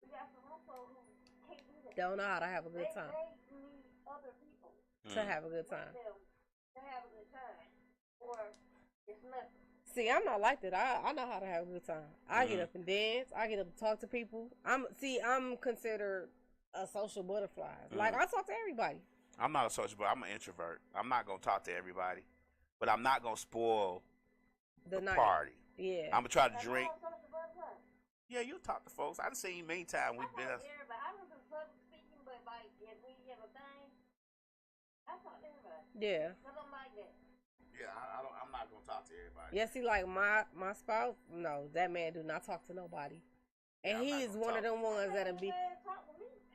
C: we got some folks who can't do that.
A: Don't know how to have a good time.
C: They need other people
A: To have a good time.
C: to have a good time, or it's nothing.
A: See, I'm not like that. I know how to have a good time. I get up and dance. I get up and talk to people. I'm considered a social butterfly. Like, I talk to everybody.
B: I'm not a social, but I'm an introvert. I'm not gonna talk to everybody, but I'm not gonna spoil the party.
A: Yeah.
B: I'm gonna try to drink.
C: I'm a social butterfly.
B: Yeah, you talk to folks. I've seen you many times. We've been.
C: I talk to everybody. I don't do public speaking, but like if we have a thing, I talk to everybody.
A: Yeah.
C: Cause I'm like that.
B: Yeah, I'm not gonna talk to everybody.
A: Yeah, see, like my spouse, no, that man do not talk to nobody. And he's one of them ones that'll be.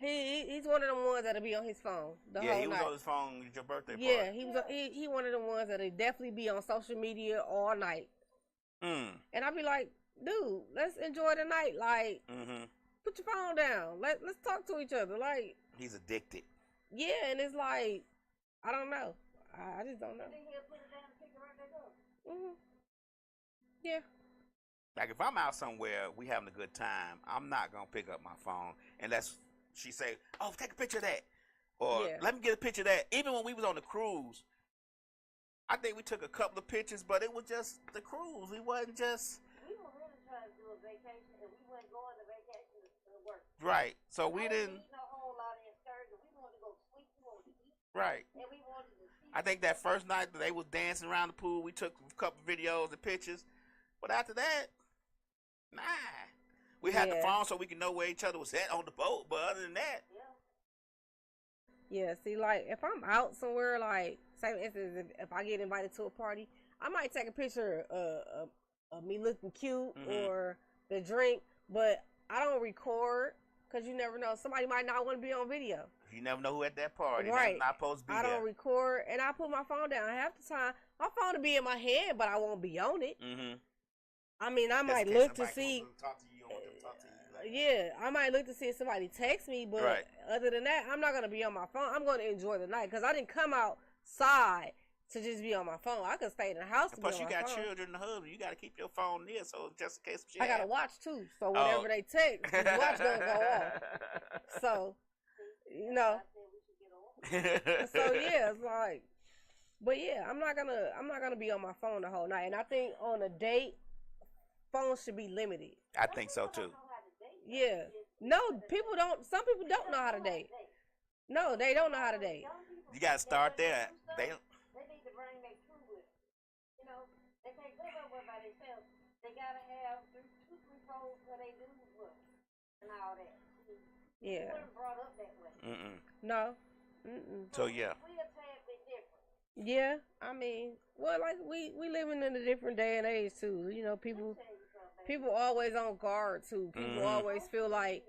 A: He's one of them ones that'll be on his phone the whole night.
B: Yeah, he was on his phone at your birthday party.
A: Yeah, he one of them ones that'll definitely be on social media all night. And I'll be like, dude, let's enjoy the night. Like, put your phone down. Let's talk to each other. Like,
B: he's addicted.
A: Yeah, and it's like, I don't know. I just don't know. Yeah.
B: Like if I'm out somewhere, we having a good time, I'm not gonna pick up my phone unless she say, "Oh, take a picture of that," or "Let me get a picture of that." Even when we was on the cruise, I think we took a couple of pictures, but it was just the cruise. It wasn't just.
C: We were really trying to do a vacation, and we weren't going to vacation to work.
B: Right. So we didn't.
C: A whole lot of excursions. We wanted to go sleep. We wanted to eat.
B: Right.
C: And we wanted to see.
B: I think that first night that they was dancing around the pool, we took a couple videos and pictures, but after that, nah. We had the phone so we could know where each other was at on the boat, but other than that.
A: Yeah, see, like, if I'm out somewhere, like, say, for instance, if I get invited to a party, I might take a picture of me looking cute or the drink, but I don't record, because you never know. Somebody might not want to be on video.
B: You never know who at that party.
A: Right.
B: They're not supposed to be
A: I
B: there.
A: don't record, and I put my phone down. Half the time, my phone will be in my hand, but I won't be on it. I mean, I might look to see. Yeah, I might look to see if somebody texts me, but other than that, I'm not going to be on my phone. I'm going to enjoy the night because I didn't come outside to just be on my phone. I could stay in the house to be on my phone.
B: Plus, you got children and a husband. You got to keep your phone near, so just in case
A: I got to watch, too. So whenever they text, the watch going to go off. So, you know. So, yeah, it's like. But, yeah, I'm not gonna be on my phone the whole night. And I think on a date, phones should be limited.
B: I think so, too.
A: Yeah. No, some people don't know how to date. No, they don't know how to date.
B: You got to start there. They
C: need to bring their crew with them. You know, they can't go nowhere by themselves. They got to have 2, 3 folks where they do work and all that.
A: Yeah.
C: We weren't brought up that way.
A: No.
B: So, yeah.
C: We a tad bit different.
A: Yeah, I mean, well, like, we living in a different day and age, too. You know, people always on guard, too. People always feel like...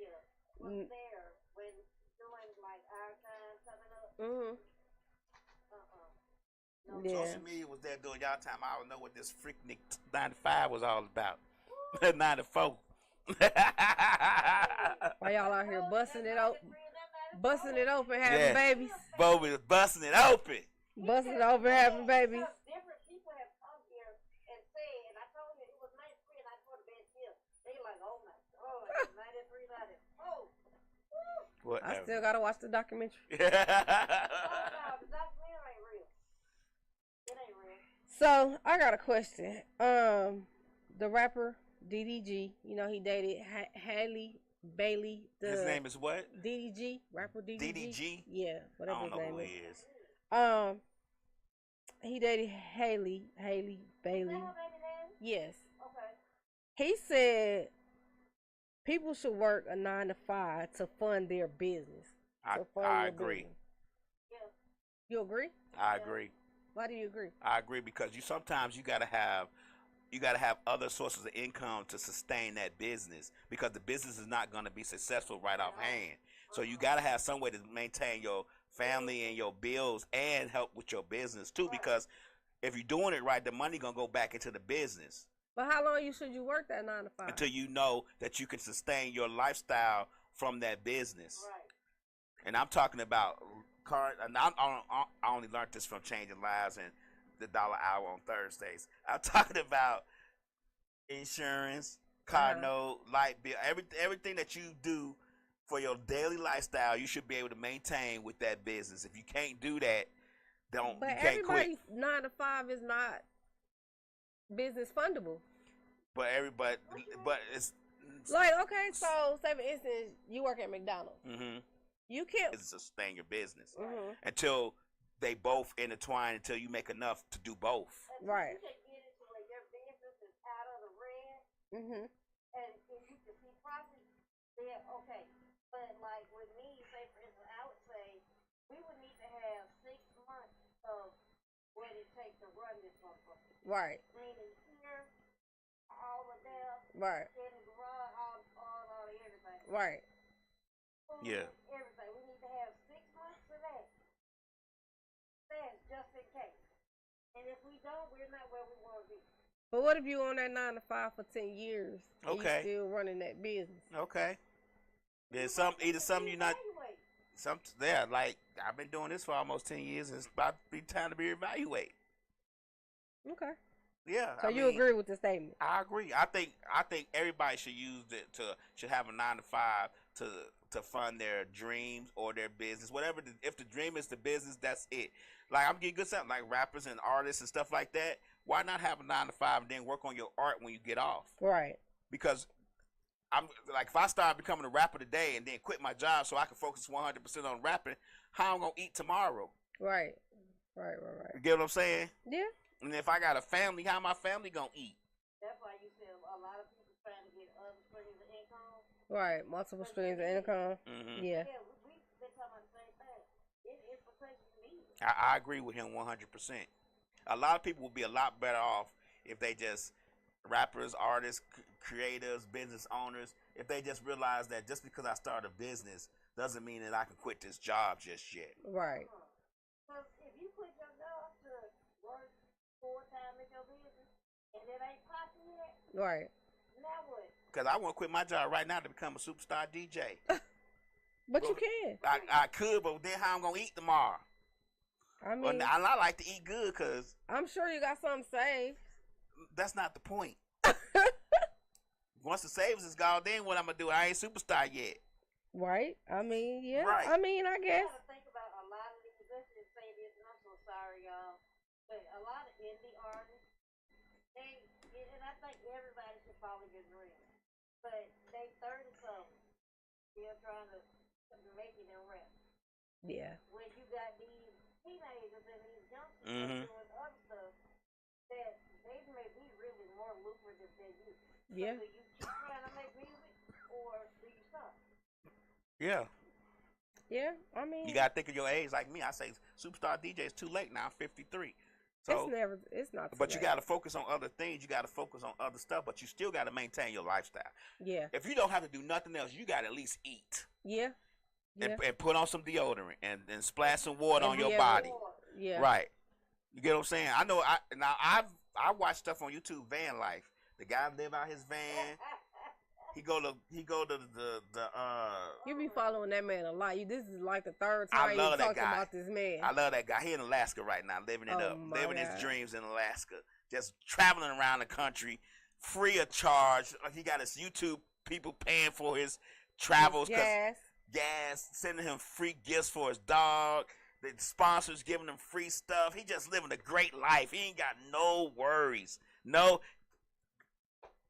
C: What's there when doing, like, our time coming up?
B: No. Social media was there during y'all time. I don't know what this freaking 95 was all about. 94.
A: Why y'all out here busting it open, having babies?
B: Bo was busting it open.
A: Busting it open, having babies.
C: Different people have come here and said, and I told you it was 93 and I told the best deal. They like, oh my God, 93, 94.
B: Whatever.
A: I still gotta watch the documentary.
C: Oh no, the documentary ain't real. It ain't real.
A: So I got a question. The rapper DDG, you know, he dated Halle Bailey.
B: His name is what?
A: DDG, rapper DDG.
B: DDG?
A: Yeah, whatever
B: his name is. I don't know who he is.
A: He dated Halle Bailey. Yes.
C: Okay.
A: He said people should work a 9 to 5 to fund their business.
B: I agree.
C: Yeah.
A: You agree?
B: I agree.
A: Why do you agree?
B: I agree because sometimes you gotta have other sources of income to sustain that business because the business is not gonna be successful right off hand. So you gotta have some way to maintain your family and your bills and help with your business too, because if you're doing it right, the money gonna go back into the business.
A: But how long should you work that 9 to 5?
B: Until you know that you can sustain your lifestyle from that business.
C: Right.
B: And I'm talking about card, and I only learned this from Changing Lives and the Dollar Hour on Thursdays. I'm talking about insurance, car note, light bill, everything that you do for your daily lifestyle, you should be able to maintain with that business. If you can't do that, you can't quit.
A: Everybody's 9 to 5 is not business fundable.
B: But it's
A: like, okay, so say for instance, you work at McDonald's.
B: Mm-hmm.
A: You can't
B: sustain your business
A: until
B: they both intertwine, until you make enough to do both.
A: Right.
C: You can get into where your business is out of the red,
A: and
C: if you can see profit, then okay. But like with me, say for instance, I would say we would need to have 6 months of what it takes to run this motherfucker.
A: Right.
C: Meaning here, all of there,
A: right,
C: in the garage, all everything.
A: right.
C: Food,
B: Yeah.
C: everything. We need to have 6 months of that. That's just in case. And if we don't, we're not where we want to be.
A: But what if you on that 9 to 5 for 10 years and
B: Okay.
A: you still running that business?
B: Okay. There's something you're not. Like I've been doing this for almost 10 years, and it's about to be time to be reevaluated.
A: Okay.
B: Yeah.
A: So you agree with the statement?
B: I agree. I think everybody should use it should have a 9 to 5 to fund their dreams or their business, whatever. If the dream is the business, that's it. Like I'm getting good stuff, like rappers and artists and stuff like that. Why not have a 9 to 5 and then work on your art when you get off?
A: Right.
B: Because I'm like, if I start becoming a rapper today and then quit my job so I can focus 100% on rapping, how I'm gonna eat tomorrow?
A: Right.
B: You get what I'm saying?
A: Yeah.
B: And if I got a family, how my family gonna eat?
C: That's why you see a lot of people trying to get other streams of income.
A: Right. Multiple streams of income.
B: Mm-hmm.
A: Yeah.
C: Yeah, we've been talking about the same thing. It's because you need it.
B: I agree with him 100%. A lot of people would be a lot better off if they just, rappers, artists, creators, business owners, if they just realize that just because I start a business doesn't mean that I can quit this job just yet.
A: Right.
C: Because if you quit your job to work full-time in your business and it ain't popping yet,
A: Right.
C: now what?
B: Because I want to quit my job right now to become a superstar DJ.
A: But you can.
B: I could, but then how I'm going to eat tomorrow?
A: I mean,
B: I like to eat good because
A: I'm sure you got something saved.
B: that's not the point. Once the savings is gone, then what I'm going to do? I ain't superstar yet.
A: Right. I mean, yeah.
B: Right.
A: I mean, I guess.
C: You gotta think about a lot of these, let's just say this, and I'm so sorry, y'all, but a lot of indie artists, and I think everybody should follow your dream, but they 30-something, still trying to make it in rap.
A: Yeah.
C: When you got these teenagers and these youngsters
B: Mhm.
C: doing other stuff that they may be really more lucrative than you.
A: Yeah.
C: So do you keep trying to make music or do you stop?
B: Yeah.
A: Yeah. I mean,
B: You got to think of your age like me. I say superstar DJ is too late now. I'm 53. So,
A: it's not.
B: but you
A: too late.
B: got to focus on other things. You got to focus on other stuff, but you still got to maintain your lifestyle.
A: Yeah.
B: If you don't have to do nothing else, you got to at least eat.
A: Yeah. Yeah.
B: And put on some deodorant and splash some water on
A: And
B: your
A: be
B: body.
A: Yeah.
B: Right. You get what I'm saying? I know. I watch stuff on YouTube. Van life. The guy live out his van. He go to the.
A: You be following that man a lot. This is like the third
B: I
A: time you
B: love that
A: talking
B: guy.
A: about this man.
B: I love that guy. He in Alaska right now, living it
A: Oh,
B: up,
A: my
B: living
A: God.
B: his dreams in Alaska, just traveling around the country, free of charge. Like he got his YouTube people paying for his travels, gas, sending him free gifts for his dog. The sponsors giving him free stuff. He just living a great life. He ain't got no worries. No,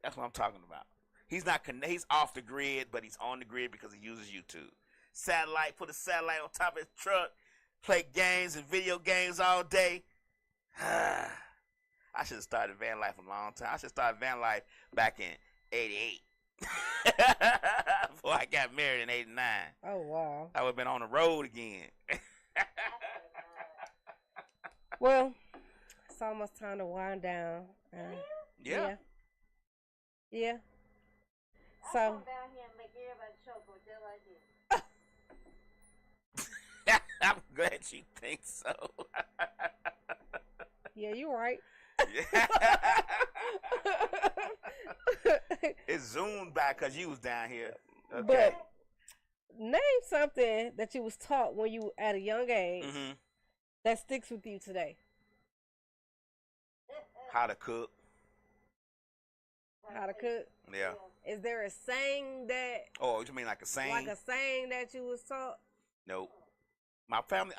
B: that's what I'm talking about. He's not he's off the grid, but he's on the grid because he uses YouTube. Satellite, put a satellite on top of his truck, play games and video games all day. I should have started van life a long time. I should have started van life back in '88. Before I got married in '89.
A: Oh wow.
B: I would have been on the road again.
A: Well, it's almost time to wind down.
B: Yeah.
A: Yeah.
C: I
A: So
C: come down here and make everybody choke on just like this.
B: I'm glad you think so.
A: yeah, you're right.
B: It zoomed back because you was down here. Okay.
A: But Name something that you was taught when you at a young age
B: Mm-hmm.
A: that sticks with you today.
B: How to cook.
A: How to cook.
B: Yeah.
A: Is there a saying that,
B: Oh, you mean like a saying?
A: like a saying that you was taught?
B: Nope. My family.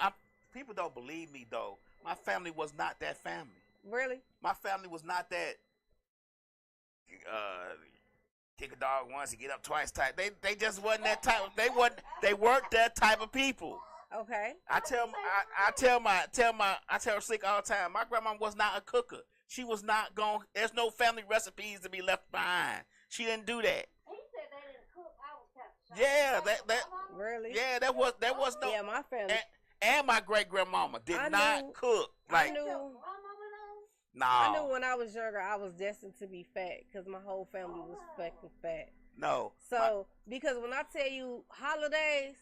B: People don't believe me though. My family was not that family.
A: Really?
B: My family was not that. Kick a dog once and get up twice type. They just wasn't that type. They weren't that type of people.
A: Okay.
B: I tell Slick all the time. My grandma was not a cooker. She was not going. There's no family recipes to be left behind. She didn't do that.
C: He said they didn't cook. I was kind of shocked.
B: Yeah, that.
A: Really?
B: Yeah, that was no.
A: Yeah, my family.
B: And my great grandmama did not cook. Like,
A: I knew.
B: no.
A: I knew when I was younger I was destined to be fat because my whole family was fucking fat.
B: No.
A: So, because when I tell you holidays,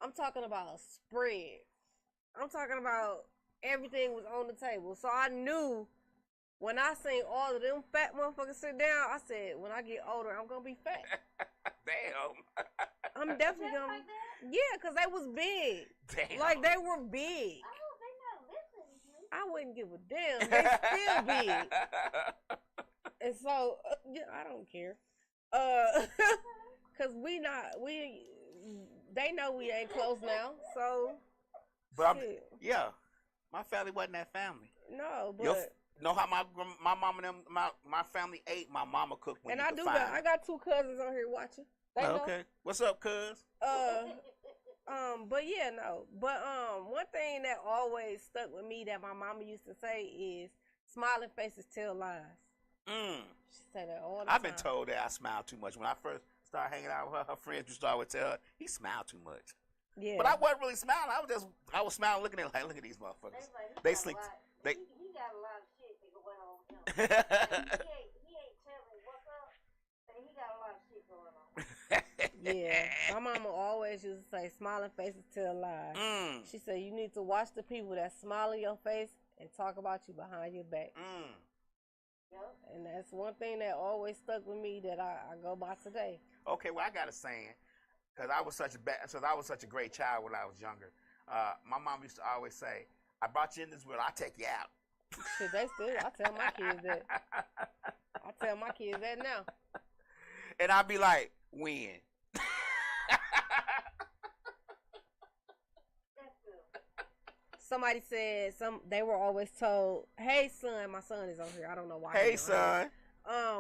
A: I'm talking about a spread. I'm talking about everything was on the table. So I knew when I seen all of them fat motherfuckers sit down, I said, when I get older, I'm going to be fat.
B: Damn.
A: I'm definitely going to. Yeah, because they was big.
B: Damn.
A: Like, they were big.
C: Oh, they not listening to me.
A: I wouldn't give a damn. They still big. And so, yeah, I don't care. Because they know we ain't close now. So,
B: But yeah, my family wasn't that family.
A: No, but.
B: Know how my mom and them, my family ate. My mama cooked when
A: And
B: you
A: I
B: could
A: do
B: find
A: got.
B: it.
A: I got 2 cousins on here watching. They know.
B: Okay. What's up, cuz?
A: But yeah, no. But one thing that always stuck with me that my mama used to say is smiling faces tell lies. She said that all the time.
B: I've been told that I smile too much. When I first started hanging out with her friends used to always tell her he smiled too much.
A: Yeah.
B: But I wasn't really smiling. I was smiling, looking at it like, look at these motherfuckers.
C: They
B: sleep.
C: He got a lot of shit going on with him. he ain't telling me what's up. But he got a lot of shit going on.
A: Yeah. My mama always used to say smiling faces tell lies. She said you need to watch the people that smile in your face and talk about you behind your back.
C: Yep.
A: And that's one thing that always stuck with me that I go by today.
B: Okay, well I got a saying, because I was such a great child when I was younger. My mom used to always say, "I brought you in this world, I'll take you out."
A: Shit, they still. I tell my kids that. I tell my kids that now.
B: And I'd be like, when?
A: Somebody said they were always told, "Hey son," my son is on here. I don't know why.
B: Hey son.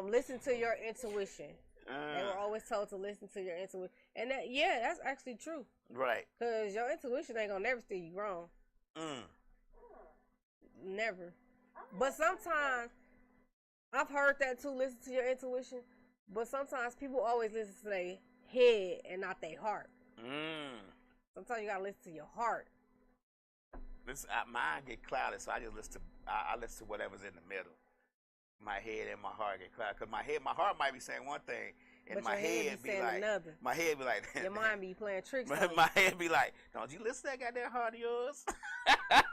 A: Listen to your intuition. They were always told to listen to your intuition, and that's actually true.
B: Right.
A: Cause your intuition ain't gonna never steer you wrong. Never. But sometimes I've heard that too. Listen to your intuition, but sometimes people always listen to their head and not their heart. Sometimes you gotta listen to your heart.
B: Mine get clouded, so I just listen to I listen to whatever's in the middle. My head and my heart get clouded, cause my heart might be saying one thing, and
A: But
B: my
A: your head
B: head
A: be
B: be
A: saying
B: like
A: another.
B: My head be like
A: Your mind be playing tricks on you.
B: my head be like, don't you listen to that goddamn heart of yours?
A: Your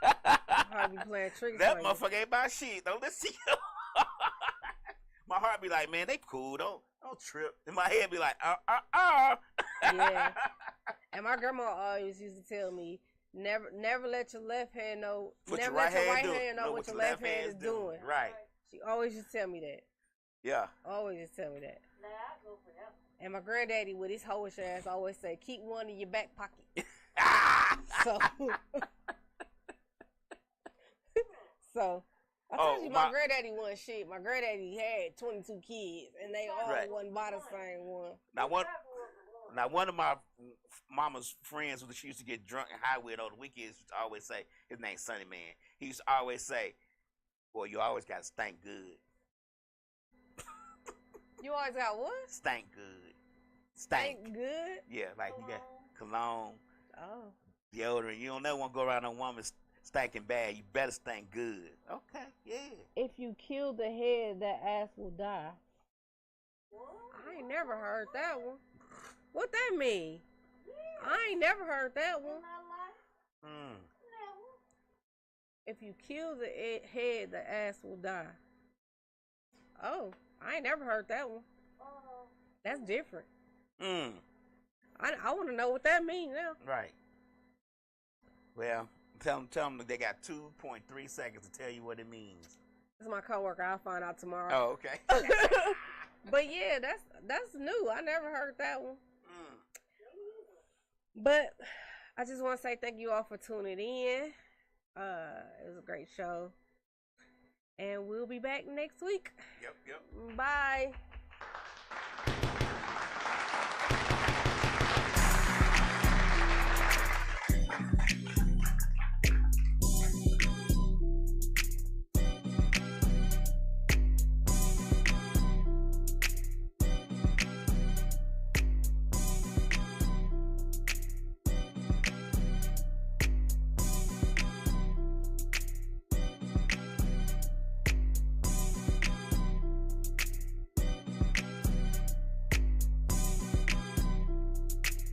A: heart be playing tricks
B: That
A: on
B: motherfucker ain't about shit. Don't listen to you. My heart be like, man, they cool. Don't trip. And my head be like,
A: Yeah. And my grandma always used to tell me, never let your left hand know. Never let your right hand know what your left hand is doing.
B: Right.
A: She always used to tell me that.
B: Yeah.
A: Always used to tell me that.
C: Nah, I go for that.
A: And my granddaddy, with his hoish ass, always say, keep one in your back pocket. So I told you my granddaddy wasn't shit. My granddaddy had 22 kids, and they all wasn't by the same one.
B: Now one of my mama's friends, who she used to get drunk and high with on the weekends, used to always say, his name's Sonny Man. He used to always say, boy, you always got to stink good.
A: You always got what?
B: Stank good.
A: Stank good?
B: Yeah, like you got cologne,
A: oh,
B: deodorant. You don't never want to go around a woman stinking bad. You better stink good. Okay, yeah.
A: If you kill the head, that ass will die. I ain't never heard that one. What that mean? I ain't never heard that one. If you kill the head, the ass will die. Oh, I ain't never heard that one. That's different. I want to know what that means now.
B: Right. Well, tell them that they got 2.3 seconds to tell you what it means.
A: It's my coworker. I'll find out tomorrow.
B: Oh, okay.
A: But yeah, that's new. I never heard that one. But I just want to say thank you all for tuning in. It was a great show. And we'll be back next week.
B: Yep.
A: Bye.